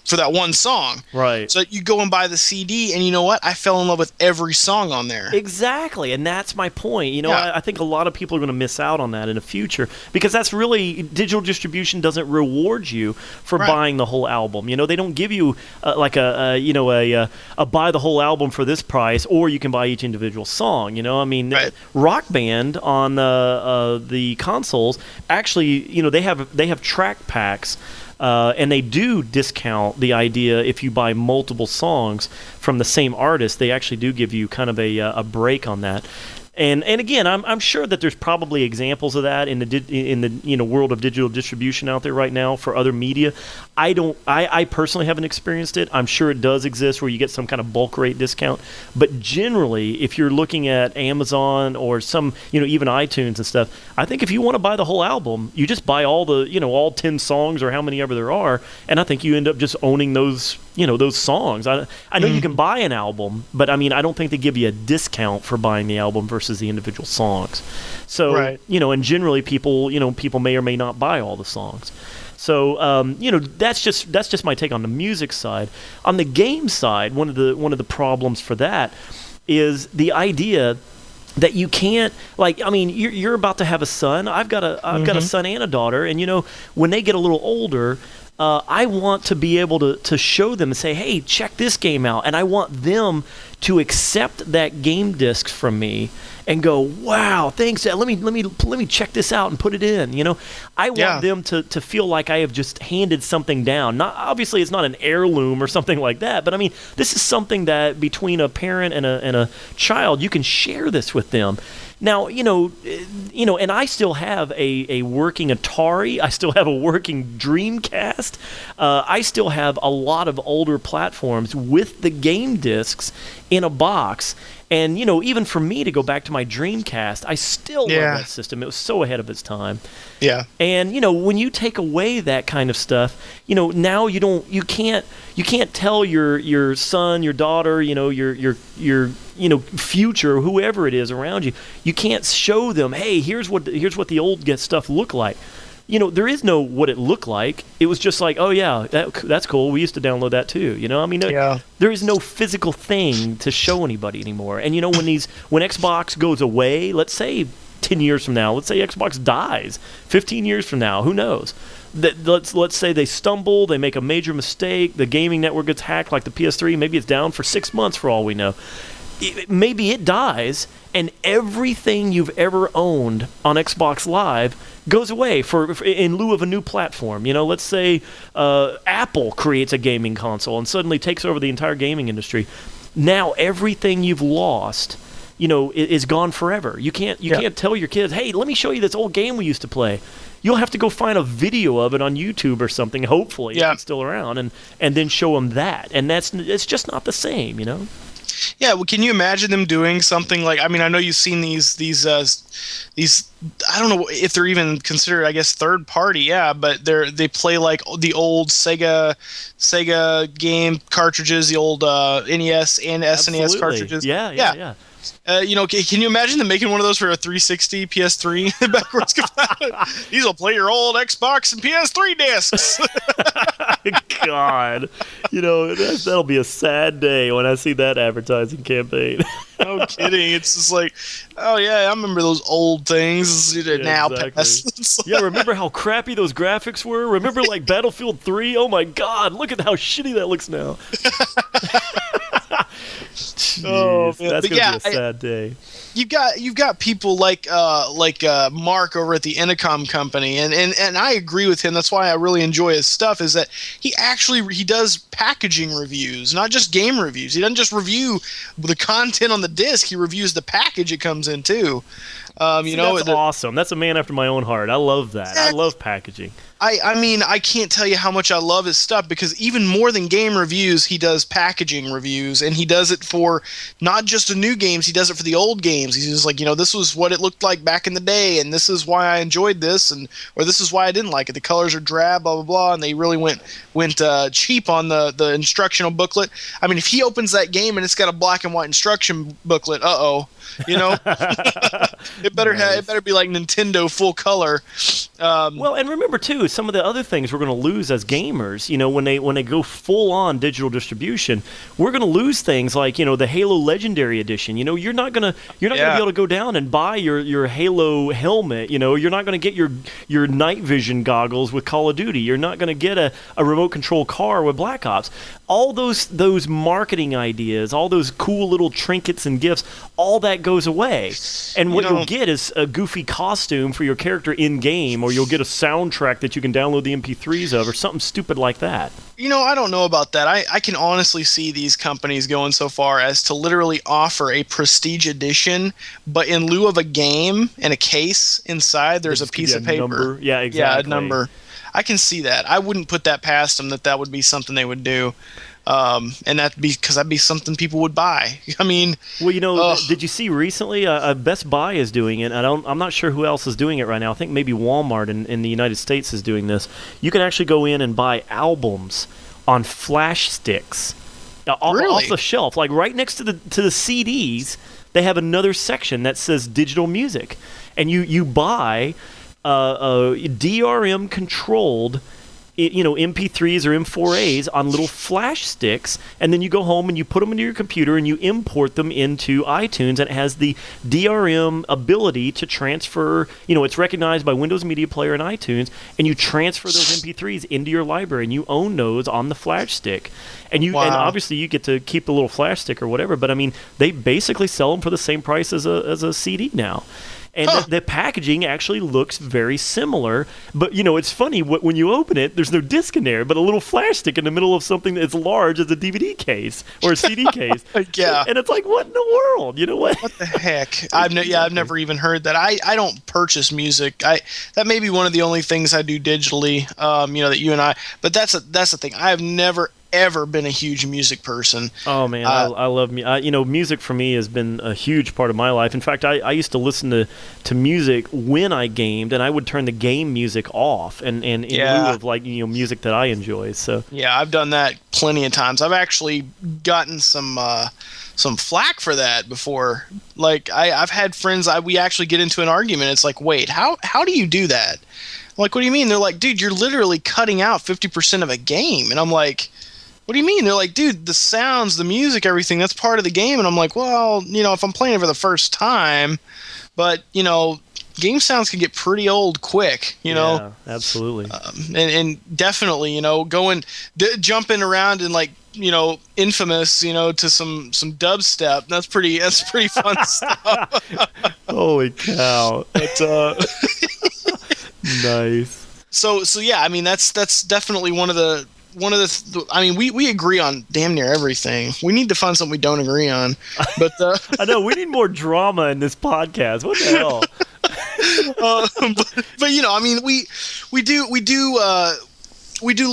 for that one song. Right. So you go and buy the CD, and you know what? I fell in love with every song on there. Exactly, and that's my point. I think a lot of people are going to miss out on that in the future because that's really, digital distribution doesn't reward you for buying the whole album. They don't give you a buy the whole album for this price, or you can buy each individual song. Right. Rock Band on the consoles actually, they have track packs. And they do discount the idea if you buy multiple songs from the same artist. They actually do give you kind of a break on that. And again, I'm sure that there's probably examples of that in the world of digital distribution out there right now for other media. I personally haven't experienced it. I'm sure it does exist where you get some kind of bulk rate discount. But generally, if you're looking at Amazon or some, even iTunes and stuff, I think if you want to buy the whole album, you just buy all the, all 10 songs or how many ever there are, and I think you end up just owning those, those songs. I know you can buy an album, but I don't think they give you a discount for buying the album versus the individual songs. So, and generally people may or may not buy all the songs. So, that's just my take on the music side. On the game side, one of the problems for that is the idea that you can't, you're about to have a son. I've got a son and a daughter, and when they get a little older, I want to be able to show them and say, hey, check this game out. And I want them to accept that game disc from me and go, wow, thanks. Let me check this out and put it in. I want them to feel like I have just handed something down. Not obviously, it's not an heirloom or something like that, but I mean, this is something that between a parent and a child, you can share this with them. Now, and I still have a working Atari. I still have a working Dreamcast. I still have a lot of older platforms with the game discs in a box. And, even for me to go back to my Dreamcast, I still love that system. It was so ahead of its time. Yeah. And, when you take away that kind of stuff, now you can't tell your son, your daughter, your future, whoever it is around you, you can't show them, hey, here's what the old stuff looked like. There is no what it looked like. It was just like, oh yeah, that's cool. We used to download that too. There is no physical thing to show anybody anymore. And when Xbox goes away, let's say 10 years from now, let's say Xbox dies 15 years from now, who knows? Let's say they stumble, they make a major mistake, the gaming network gets hacked like the PS3, maybe it's down for 6 months for all we know. Maybe it dies, and everything you've ever owned on Xbox Live goes away in lieu of a new platform. Let's say Apple creates a gaming console and suddenly takes over the entire gaming industry. Now everything you've lost, is gone forever. You can't tell your kids, hey, let me show you this old game we used to play. You'll have to go find a video of it on YouTube or something, hopefully, if it's still around, and then show them that. And it's just not the same, Yeah, well, can you imagine them doing something like? I mean, I know you've seen these. I don't know if they're even considered, I guess, third party. Yeah, but they play like the old Sega game cartridges, the old NES and SNES cartridges. Yeah. Can you imagine them making one of those for a 360 PS3 backwards compatible? These will play your old Xbox and PS3 discs. God, that'll be a sad day when I see that advertising campaign. No kidding. It's just like, oh yeah, I remember those old things. Now, exactly. Yeah, remember how crappy those graphics were? Remember like Battlefield 3? Oh my God, look at how shitty that looks now. Jeez, that's gonna be a sad day. You've got people like Mark over at the Entercom company, and I agree with him. That's why I really enjoy his stuff. Is that he does packaging reviews, not just game reviews. He doesn't just review the content on the disc. He reviews the package it comes in too. That's awesome. That's a man after my own heart. I love that. I love packaging. I mean, I can't tell you how much I love his stuff, because even more than game reviews, he does packaging reviews, and he does it for not just the new games, he does it for the old games. He's just like, this was what it looked like back in the day, and this is why I enjoyed this, or this is why I didn't like it. The colors are drab, blah, blah, blah, and they really went cheap on the instructional booklet. I mean, if he opens that game and it's got a black and white instruction booklet, it better be like Nintendo full color. Well, and remember too, some of the other things we're going to lose as gamers. When they go full on digital distribution, we're going to lose things like the Halo Legendary Edition. You're not going to be able to go down and buy your Halo helmet. You're not going to get your night vision goggles with Call of Duty. You're not going to get a remote control car with Black Ops. All those marketing ideas, all those cool little trinkets and gifts, all that goes away. And what you'll get is a goofy costume for your character in game, or you'll get a soundtrack that you can download the MP3s of, or something stupid like that. I don't know about that. I can honestly see these companies going so far as to literally offer a prestige edition, but in lieu of a game and a case inside, there's a piece of paper. Number. Yeah, exactly. Yeah, a number. I can see that. I wouldn't put that past them that would be something they would do. And that'd be something people would buy. I mean, well, did you see recently? Best Buy is doing it. I'm not sure who else is doing it right now. I think maybe Walmart in the United States is doing this. You can actually go in and buy albums on flash sticks, off the shelf, like right next to the CDs. They have another section that says digital music, and you buy DRM controlled MP3s or M4As on little flash sticks, and then you go home and you put them into your computer and you import them into iTunes, and it has the DRM ability to transfer. It's recognized by Windows Media Player and iTunes, and you transfer those MP3s into your library, and you own those on the flash stick. And and obviously you get to keep the little flash stick or whatever, but I mean, they basically sell them for the same price as a CD now. And the packaging actually looks very similar. But, it's funny, when you open it, there's no disc in there, but a little flash stick in the middle of something that's large as a DVD case or a CD case. Yeah. And it's like, what in the world? You know what? What the heck? I've never even heard that. I don't purchase music. That may be one of the only things I do digitally, that you and I. But that's the thing. I have never ever been a huge music person. Oh man, I love music for me has been a huge part of my life. In fact, I used to listen to music when I gamed, and I would turn the game music off and in lieu of music that I enjoy. So yeah, I've done that plenty of times. I've actually gotten some flack for that before. Like I've had friends, we actually get into an argument. It's like, wait, how do you do that? I'm like, what do you mean? They're like, dude, you're literally cutting out 50% of a game. And I'm like, what do you mean? They're like, dude, the sounds, the music, everything, that's part of the game. And I'm like, well, if I'm playing it for the first time, but, game sounds can get pretty old quick, Yeah, absolutely. And definitely, jumping around and Infamous, to some dubstep. That's pretty fun stuff. Holy cow. But, nice. So yeah, I mean, that's definitely one of the I mean, we agree on damn near everything. We need to find something we don't agree on. But I know we need more drama in this podcast. What the hell? But I mean, we do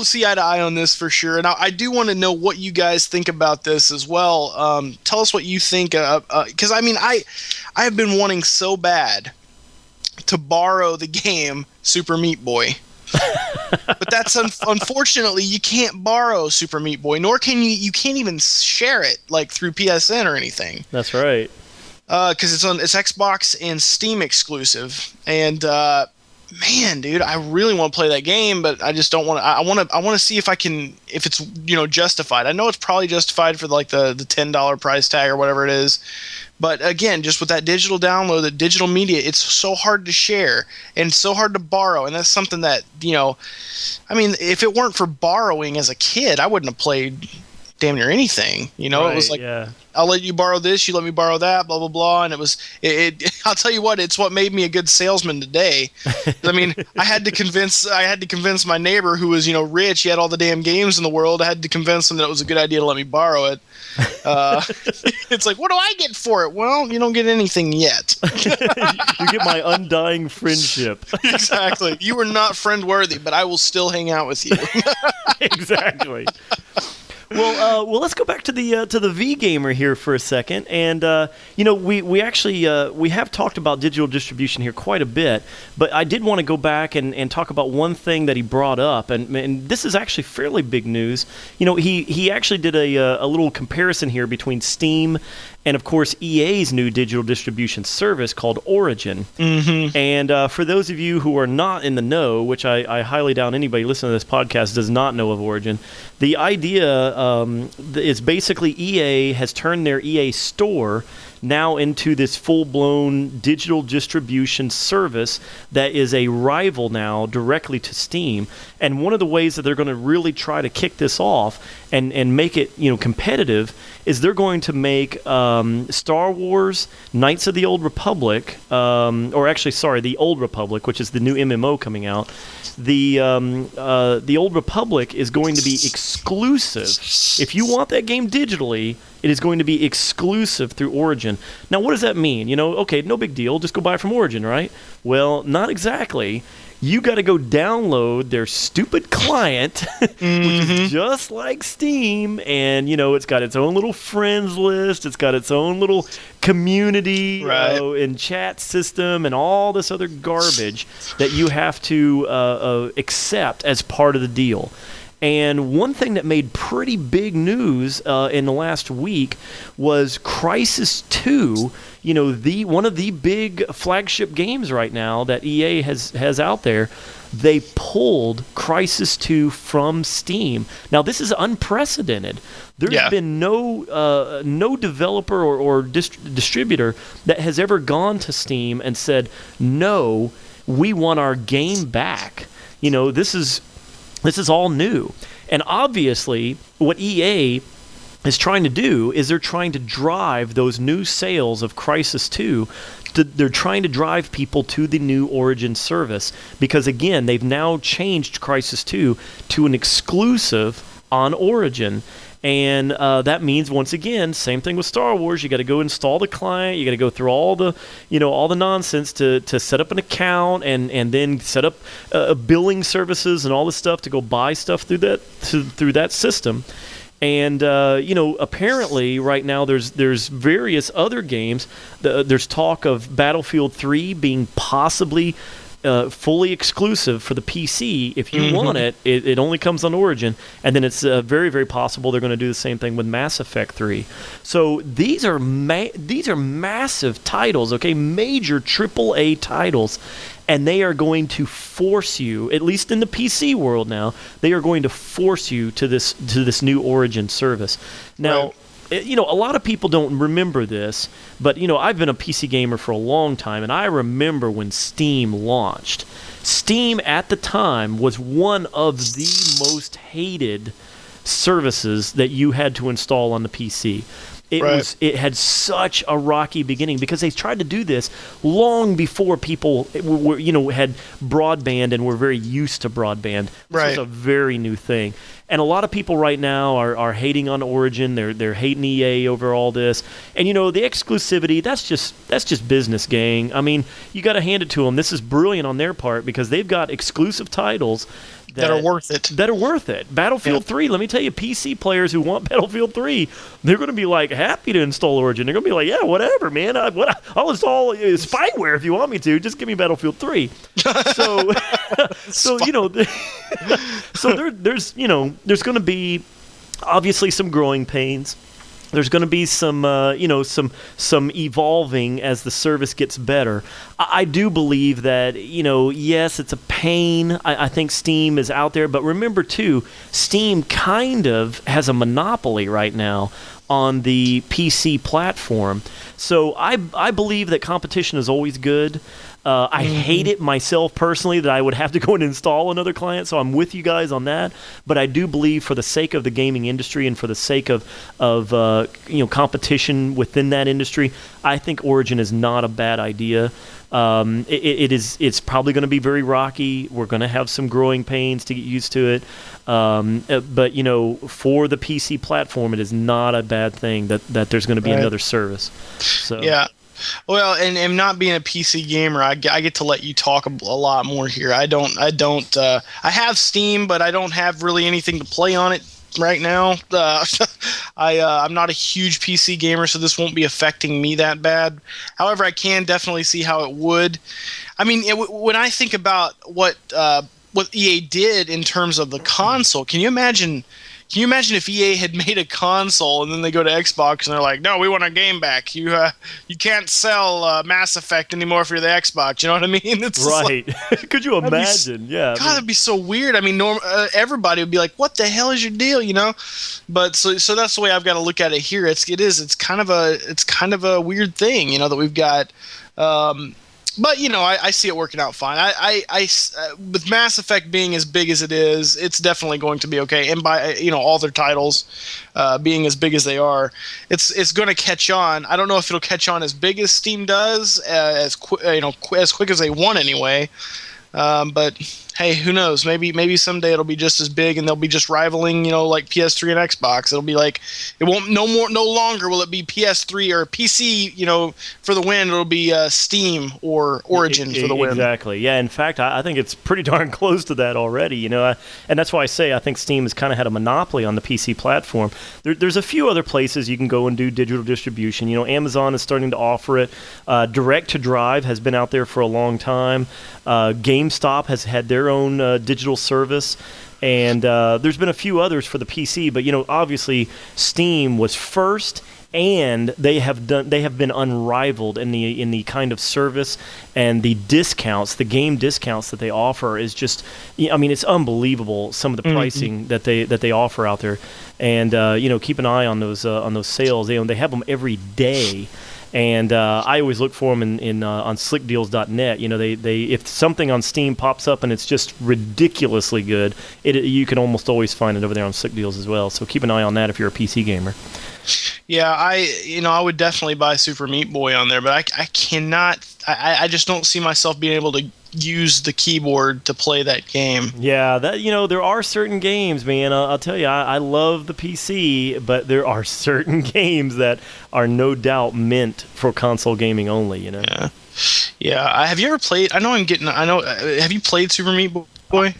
see eye to eye on this for sure. And I do want to know what you guys think about this as well. Tell us what you think. Because I mean, I have been wanting so bad to borrow the game Super Meat Boy. But that's unfortunately you can't borrow Super Meat Boy, nor can you can't even share it through PSN or anything. That's right. Because it's Xbox and Steam exclusive, and man, dude, I really want to play that game, but I just don't want to. I want to see if it's justified. I know it's probably justified for the $10 price tag or whatever it is. But again, just with that digital download, the digital media, it's so hard to share and so hard to borrow. And that's something that, I mean, if it weren't for borrowing as a kid, I wouldn't have played damn near anything. Right, it was like, yeah. I'll let you borrow this, you let me borrow that, blah, blah, blah. And it was, I'll tell you what, it's what made me a good salesman today. I mean, I had to convince my neighbor who was, rich, he had all the damn games in the world. I had to convince him that it was a good idea to let me borrow it. It's like, what do I get for it? Well, you don't get anything yet. You get my undying friendship. Exactly. You are not friend worthy, but I will still hang out with you. Exactly. Well, let's go back to the V Gamer here for a second, and we actually we have talked about digital distribution here quite a bit, but I did want to go back and talk about one thing that he brought up, and this is actually fairly big news. He actually did a little comparison here between Steam and, of course, EA's new digital distribution service called Origin. Mm-hmm. And for those of you who are not in the know, which I highly doubt anybody listening to this podcast does not know of Origin, the idea is basically EA has turned their EA Store now into this full-blown digital distribution service that is a rival now directly to Steam. And one of the ways that they're going to really try to kick this off and make it competitive is they're going to make Star Wars Knights of the Old Republic, the Old Republic, which is the new MMO coming out. The Old Republic is going to be exclusive. If you want that game digitally, it is going to be exclusive through Origin. Now, what does that mean? Okay, no big deal. Just go buy it from Origin, right? Well, not exactly. You got to go download their stupid client, which is just like Steam, and it's got its own little friends list, it's got its own little community, right, and chat system, and all this other garbage that you have to accept as part of the deal. And one thing that made pretty big news in the last week was Crysis 2, one of the big flagship games right now that EA has out there. They pulled Crysis 2 from Steam. Now, this is unprecedented. There's been no developer or distributor that has ever gone to Steam and said, no, we want our game back. This is all new. And obviously, what EA is trying to do is they're trying to drive those new sales of Crysis 2. They're trying to drive people to the new Origin service because, again, they've now changed Crysis 2 to an exclusive on Origin. And that means, once again, same thing with Star Wars. You got to go install the client. You got to go through all the nonsense to set up an account and then set up billing services and all this stuff to go buy stuff through that system. And apparently right now there's various other games. There's talk of Battlefield 3 being possibly fully exclusive for the PC. If you want it, it only comes on Origin, and then it's very, very possible they're going to do the same thing with Mass Effect 3. So these are massive titles, okay, major AAA titles, and they are going to force you, at least in the PC world now, they are going to force you to this new Origin service. Now, a lot of people don't remember this, but, I've been a PC gamer for a long time, and I remember when Steam launched. Steam, at the time, was one of the most hated services that you had to install on the PC. It had such a rocky beginning because they tried to do this long before people were, had broadband and were very used to broadband. This was a very new thing. And a lot of people right now are hating on Origin. They're hating EA over all this. And the exclusivity, that's just business, gang. I mean, you got to hand it to them. This is brilliant on their part because they've got exclusive titles that are worth it. Battlefield 3, let me tell you, PC players who want Battlefield 3, they're going to be happy to install Origin. They're going to be yeah, whatever, man. I'll install spyware if you want me to. Just give me Battlefield 3. So there's going to be obviously some growing pains. There's going to be some evolving as the service gets better. I do believe that, yes, it's a pain. I think Steam is out there. But remember, too, Steam kind of has a monopoly right now on the PC platform. So I believe that competition is always good. I hate it myself personally that I would have to go and install another client, so I'm with you guys on that. But I do believe for the sake of the gaming industry and for the sake of competition within that industry, I think Origin is not a bad idea. It's probably going to be very rocky. We're going to have some growing pains to get used to it. But for the PC platform, it is not a bad thing that there's going to be another service. So yeah. Well, and not being a PC gamer, I get to let you talk a lot more here. I have Steam, but I don't have really anything to play on it right now. I'm not a huge PC gamer, so this won't be affecting me that bad. However, I can definitely see how it would. I mean, when I think about what EA did in terms of the console, can you imagine if EA had made a console and then they go to Xbox and they're like, no, we want our game back. You can't sell Mass Effect anymore for the Xbox. You know what I mean? It's right. Could you imagine? God, that'd be so weird. I mean, everybody would be like, what the hell is your deal? But so that's the way I've got to look at it here. It's kind of a weird thing, that we've got. But I see it working out fine. I with Mass Effect being as big as it is, it's definitely going to be okay. And by all their titles being as big as they are, it's going to catch on. I don't know if it'll catch on as big as Steam does, as quick as they want anyway. But hey, who knows? Maybe someday it'll be just as big, and they'll be just rivaling, like PS3 and Xbox. It'll be like it won't no longer will it be PS3 or PC, for the win. It'll be Steam or Origin for the win. Exactly. Yeah. In fact, I think it's pretty darn close to that already. And that's why I say I think Steam has kind of had a monopoly on the PC platform. There's a few other places you can go and do digital distribution. Amazon is starting to offer it. Direct to Drive has been out there for a long time. GameStop has had their own digital service, And there's been a few others for the PC, but obviously Steam was first, and they have been unrivaled in the kind of service and the discounts, the game discounts that they offer is just, it's unbelievable. Some of the pricing that they offer out there, and keep an eye on those sales. They have them every day. And I always look for them on slickdeals.net. They if something on Steam pops up and it's just ridiculously good, you can almost always find it over there on Slick Deals as well. So keep an eye on that if you're a PC gamer. Yeah, I would definitely buy Super Meat Boy on there, but I cannot. I just don't see myself being able to use the keyboard to play that game. Yeah, there are certain games, man. I'll tell you, I love the PC, but there are certain games that are no doubt meant for console gaming only. Yeah. Have you ever played? Have you played Super Meat Boy?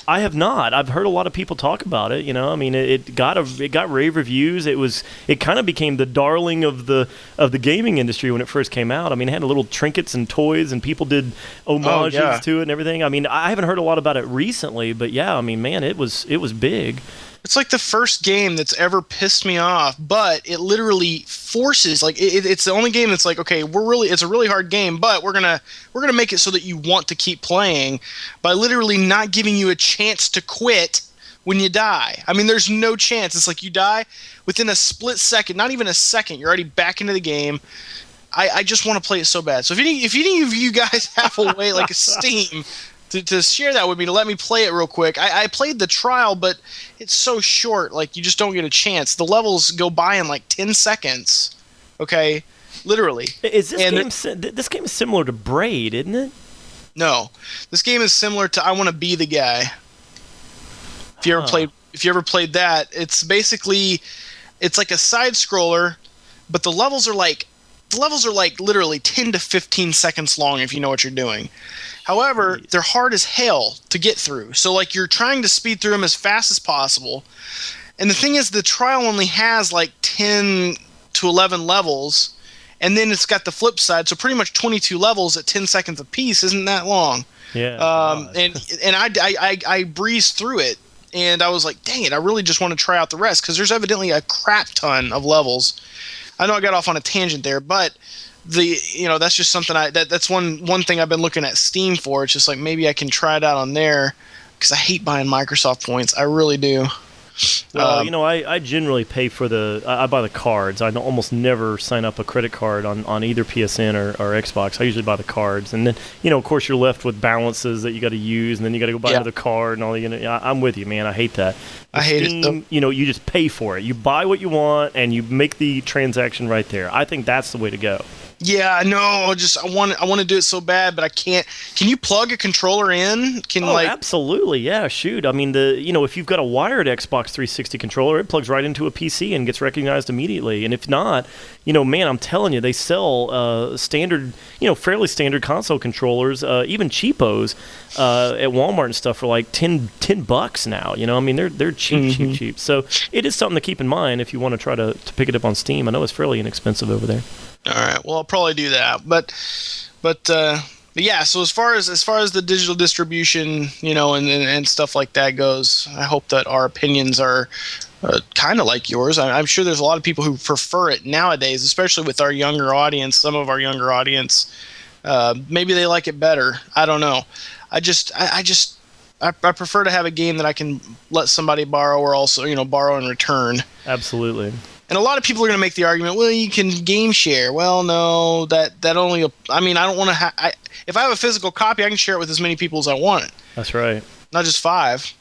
I have not. I've heard a lot of people talk about it. It got rave reviews. It kind of became the darling of the gaming industry when it first came out. It had little trinkets and toys, and people did homages to it and everything. I haven't heard a lot about it recently, but yeah, man, it was big. It's like the first game that's ever pissed me off, but it literally forces, it's the only game that's like, okay, it's a really hard game, but we're gonna make it so that you want to keep playing by literally not giving you a chance to quit when you die. There's no chance. It's like you die within a split second, not even a second, you're already back into the game. I just want to play it so bad. So if any of you guys have a way, like a Steam, to share that with me, to let me play it real quick. I played the trial, but it's so short, you just don't get a chance. The levels go by in 10 seconds. Okay? Literally. Is this game is similar to Braid, isn't it? No. This game is similar to I Want to Be the Guy. If you ever played that, it's basically like a side scroller, but the levels are literally 10 to 15 seconds long if you know what you're doing. However, they're hard as hell to get through. So you're trying to speed through them as fast as possible. And the thing is, the trial only has 10 to 11 levels, and then it's got the flip side, so pretty much 22 levels at 10 seconds apiece isn't that long. Yeah. And I breezed through it, and I was like, dang it, I really just want to try out the rest, because there's evidently a crap ton of levels. I know I got off on a tangent there, but that's just something that's one thing I've been looking at Steam for. It's just maybe I can try it out on there, because I hate buying Microsoft points. I really do. Well, I generally pay for I buy the cards. I almost never sign up a credit card on either PSN or Xbox. I usually buy the cards, and then of course you're left with balances that you got to use, and then you got to go buy another card and all. I'm with you, man. I hate that. I hate it though. You just pay for it. You buy what you want, and you make the transaction right there. I think that's the way to go. Yeah, no, I want to do it so bad, but I can't. Can you plug a controller in? Absolutely, yeah. Shoot, if you've got a wired Xbox 360 controller, it plugs right into a PC and gets recognized immediately. And if not, man, I'm telling you, they sell standard, fairly standard console controllers, even cheapos, at Walmart and stuff for $10 now. They're cheap. So it is something to keep in mind if you want to try to pick it up on Steam. I know it's fairly inexpensive over there. All right. Well, I'll probably do that. But yeah. So as far as the digital distribution, and stuff like that goes, I hope that our opinions are kind of like yours. I'm sure there's a lot of people who prefer it nowadays, especially with our younger audience. Some of our younger audience, maybe they like it better. I don't know. I prefer to have a game that I can let somebody borrow, or also borrow and return. Absolutely. And a lot of people are going to make the argument, well, you can game share. Well, no, that only. I don't want to. If I have a physical copy, I can share it with as many people as I want. That's right. Not just 5.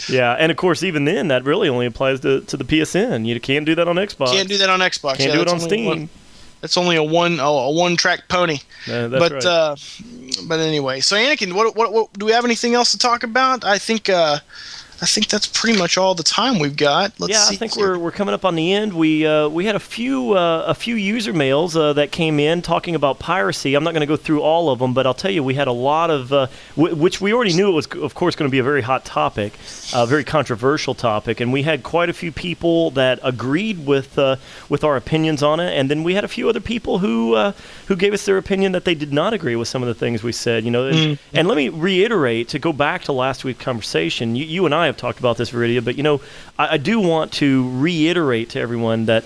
Yeah, and of course, even then, that really only applies to the PSN. You can't do that on Xbox. Can't do that on Xbox. Can't do it on Steam. That's only a one-track pony. That's right. But anyway, so Anakin, what do we have anything else to talk about? I think think that's pretty much all the time we've got. Let's see. I think we're coming up on the end. We had a few user mails that came in talking about piracy. I'm not going to go through all of them, but I'll tell you, we had a lot of which we already knew it was, of course, going to be a very hot topic, a very controversial topic, and we had quite a few people that agreed with our opinions on it, and then we had a few other people who gave us their opinion that they did not agree with some of the things we said. And let me reiterate, to go back to last week's conversation. You and I have talked about this, Viridia, but I do want to reiterate to everyone that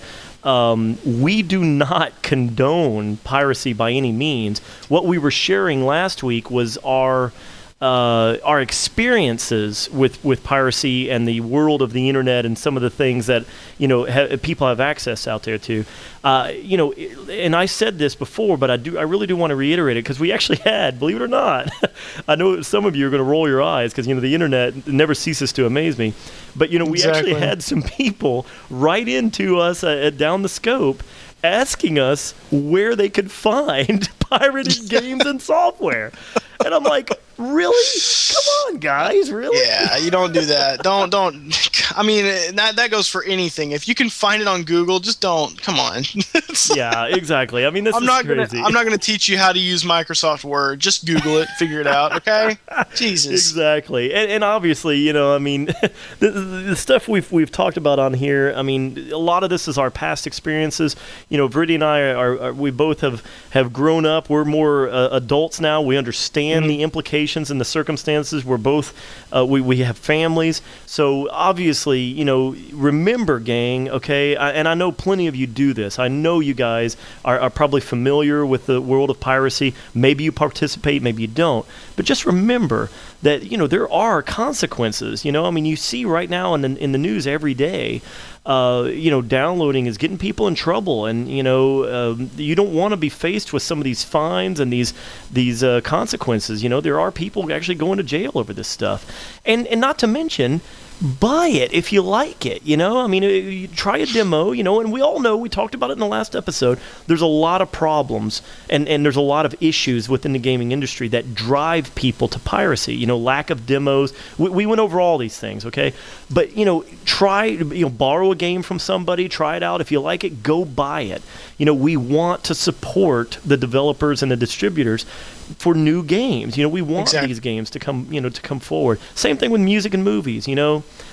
we do not condone piracy by any means. What we were sharing last week was our experiences with piracy and the world of the internet and some of the things that people have access out there to. And I said this before, but I really do want to reiterate it, because we actually had, believe it or not, I know some of you are going to roll your eyes because the internet never ceases to amaze me. But we actually had some people write into us at Down the Scope asking us where they could find pirated games and software. And I'm like, really? Come on, guys, really? Yeah, you don't do that. Don't. I mean, that goes for anything. If you can find it on Google, just don't. Come on. Yeah, exactly. I mean, this is crazy. I'm not gonna teach you how to use Microsoft Word. Just Google it, figure it out, okay? Jesus. Exactly. And obviously, I mean, the stuff we've talked about on here, I mean, a lot of this is our past experiences. Viridia and I we both have grown up. We're more adults now. We understand the implications and the circumstances. We're both we have families, so obviously remember, gang, okay, and I know plenty of you do this. I know you guys are probably familiar with the world of piracy. Maybe you participate, maybe you don't, but just remember that there are consequences. I mean, you see right now in the news every day, downloading is getting people in trouble, and you don't want to be faced with some of these fines and these consequences. There are people actually going to jail over this stuff, and not to mention, buy it if you like it. I mean, you try a demo, and we all know, we talked about it in the last episode, there's a lot of problems and there's a lot of issues within the gaming industry that drive people to piracy. Lack of demos. We went over all these things, okay? But, try, borrow a game from somebody, try it out. If you like it, go buy it. We want to support the developers and the distributors for new games. We want these games to come, to come forward. Same thing with music and movies,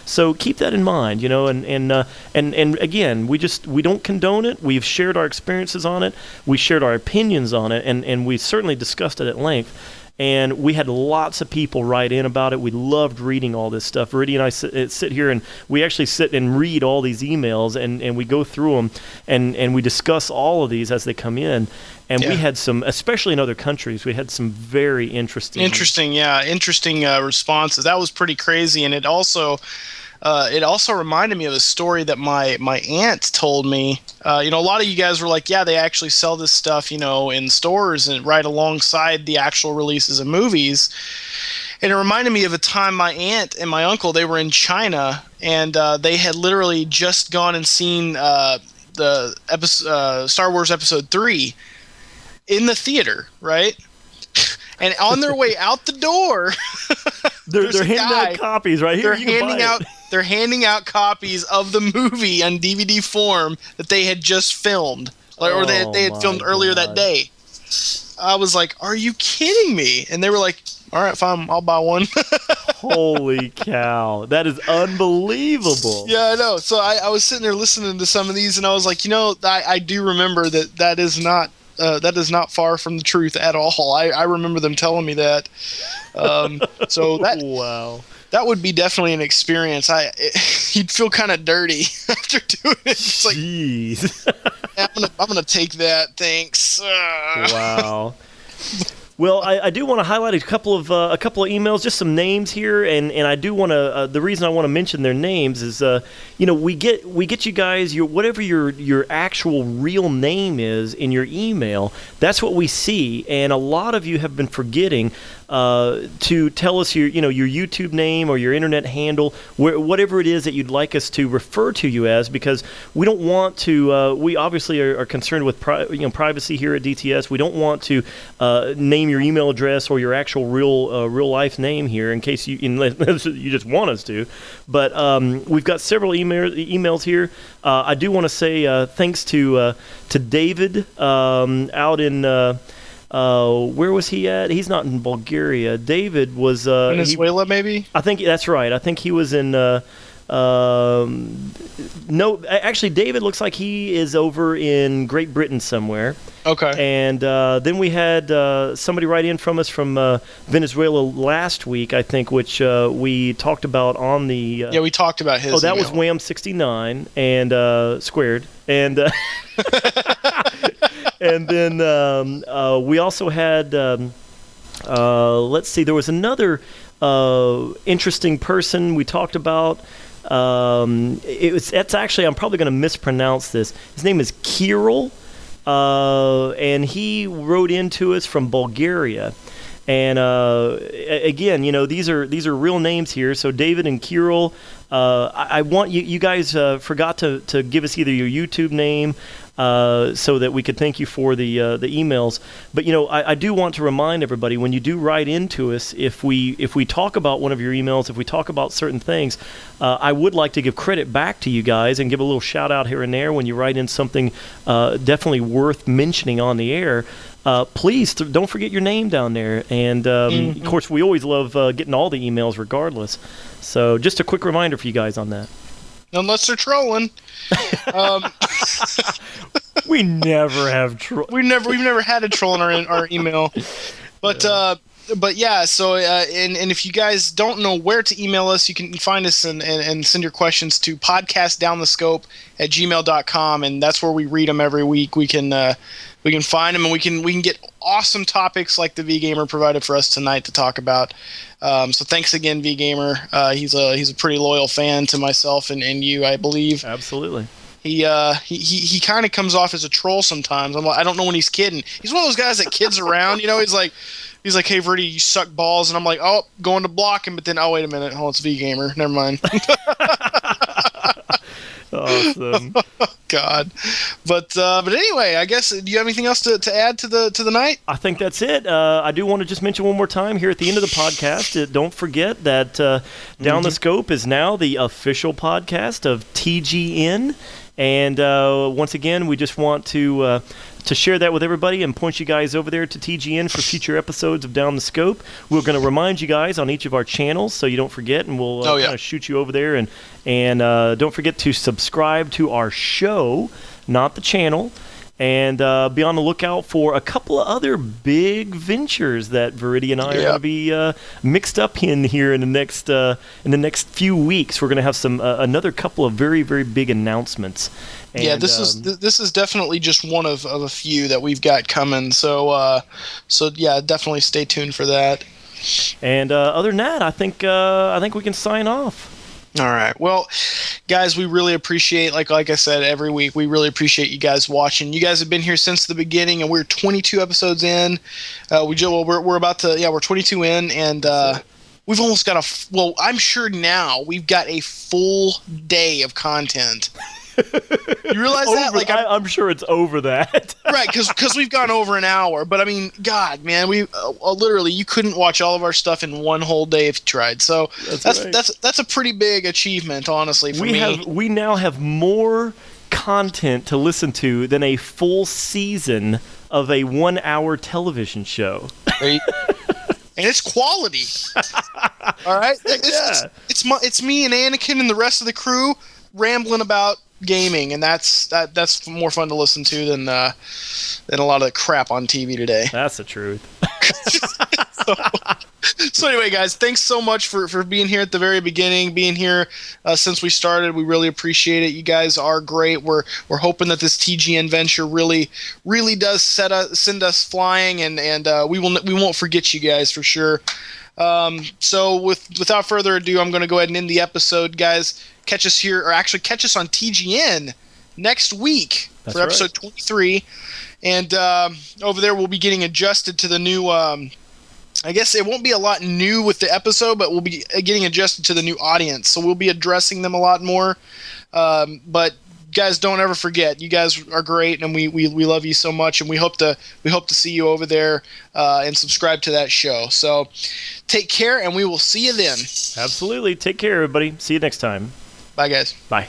So keep that in mind, and again, we don't condone it. We've shared our experiences on it. We shared our opinions on it, and we certainly discussed it at length. And we had lots of people write in about it. We loved reading all this stuff. Viridia and I sit here, and we actually sit and read all these emails, and we go through them, and we discuss all of these as they come in. And we had some, especially in other countries, we had some very interesting responses. That was pretty crazy, and it also reminded me of a story that my aunt told me. A lot of you guys were like, yeah, they actually sell this stuff, in stores and right alongside the actual releases of movies. And it reminded me of a time my aunt and my uncle, they were in China, and they had literally just gone and seen the Star Wars Episode 3 in the theater, right? And on their way out the door, they're handing out copies right here. They're handing out copies of the movie on DVD form that they had just filmed, or they had filmed earlier that day. I was like, "Are you kidding me?" And they were like, "All right, fine, I'll buy one." Holy cow, that is unbelievable. Yeah, I know. So I was sitting there listening to some of these, and I was like, I do remember that is not far from the truth at all. I remember them telling me that. So that wow. That would be definitely an experience. You'd feel kind of dirty after doing it. It's like, jeez. I'm gonna take that. Thanks. Wow. Well, I do want to highlight a couple of emails, just some names here, and I do want to. The reason I want to mention their names is, we get you guys whatever your actual real name is in your email. That's what we see, and a lot of you have been forgetting. to tell us your YouTube name or your internet handle, whatever it is that you'd like us to refer to you as, because we don't want to. We obviously are concerned with privacy here at DTS. We don't want to name your email address or your actual real life name here, in case unless you just want us to. But we've got several emails here. I do want to say thanks to David out in. Where was he at? He's not in Bulgaria. David was Venezuela, maybe? I think that's right. I think he was in no, actually David looks like he is over in Great Britain somewhere. Okay. And then we had somebody write in from us from Venezuela last week, I think, which we talked about on the yeah, we talked about his that email. was Wham69 and squared. And and then we also had, let's see, there was another interesting person we talked about. That's actually, I'm probably going to mispronounce this. His name is Kirill, and he wrote into us from Bulgaria. And again, these are real names here. So David and Kirill, I want you guys forgot to give us either your YouTube name so that we could thank you for the emails. But I do want to remind everybody, when you do write into us, if we talk about one of your emails, if we talk about certain things, I would like to give credit back to you guys and give a little shout out here and there when you write in something definitely worth mentioning on the air. Please don't forget your name down there. And of course, we always love getting all the emails regardless. So just a quick reminder for you guys on that. Unless they're trolling. We never have we've never had a troll in our email. But yeah, so and if you guys don't know where to email us, you can find us and send your questions to podcastdownthescope@gmail.com, and that's where we read them every week. We can find them, and we can get awesome topics like the V-Gamer provided for us tonight to talk about. So thanks again, V-Gamer. He's a pretty loyal fan to myself and you, I believe. Absolutely. He kind of comes off as a troll sometimes. I don't know when he's kidding. He's one of those guys that kids around. He's like, hey, Verdi, you suck balls. And I'm like, oh, going to block him. But then, oh, wait a minute. Oh, it's V-Gamer. Never mind. Awesome. God. But anyway, I guess, do you have anything else to add to the night? I think that's it. I do want to just mention one more time here at the end of the podcast, don't forget that Down the Scope is now the official podcast of TGN. And once again, we just want to share that with everybody and point you guys over there to TGN for future episodes of Down the Scope. We're going to remind you guys on each of our channels so you don't forget, and we'll kind of shoot you over there. And don't forget to subscribe to our show, not the channel. And be on the lookout for a couple of other big ventures that Veridi and I are going to be mixed up in here in the next few weeks. We're going to have another couple of very, very big announcements. And, this is definitely just one of a few that we've got coming. So yeah, definitely stay tuned for that. And other than that, I think we can sign off. All right. Well, guys, we really appreciate, like I said, every week, we really appreciate you guys watching. You guys have been here since the beginning, and we're 22 episodes in. We're about to, we're 22 in, and we've almost got I'm sure now we've got a full day of content. You realize that? Like, I'm sure it's over that. Right, because we've gone over an hour. But I mean, God, man, we literally, you couldn't watch all of our stuff in one whole day if you tried. So that's a pretty big achievement, honestly. For me, we now have more content to listen to than a full season of a 1-hour television show. And it's quality. All right, it's me and Anakin and the rest of the crew rambling about gaming, and that's more fun to listen to than a lot of the crap on TV today. That's the truth. So anyway, guys, thanks so much for being here at the very beginning, being here since we started. We really appreciate it. You guys are great. We're hoping that this TGN venture really does send us flying, and we won't forget you guys for sure. So without further ado, I'm going to go ahead and end the episode, guys. Catch us here, or actually catch us on TGN next week for episode 23. And over there, we'll be getting adjusted to the new I guess it won't be a lot new with the episode, but we'll be getting adjusted to the new audience. So we'll be addressing them a lot more. But guys, don't ever forget, you guys are great, and we love you so much, and we hope to see you over there and subscribe to that show. So take care, and we will see you then. Absolutely. Take care, everybody. See you next time. Bye, guys. Bye.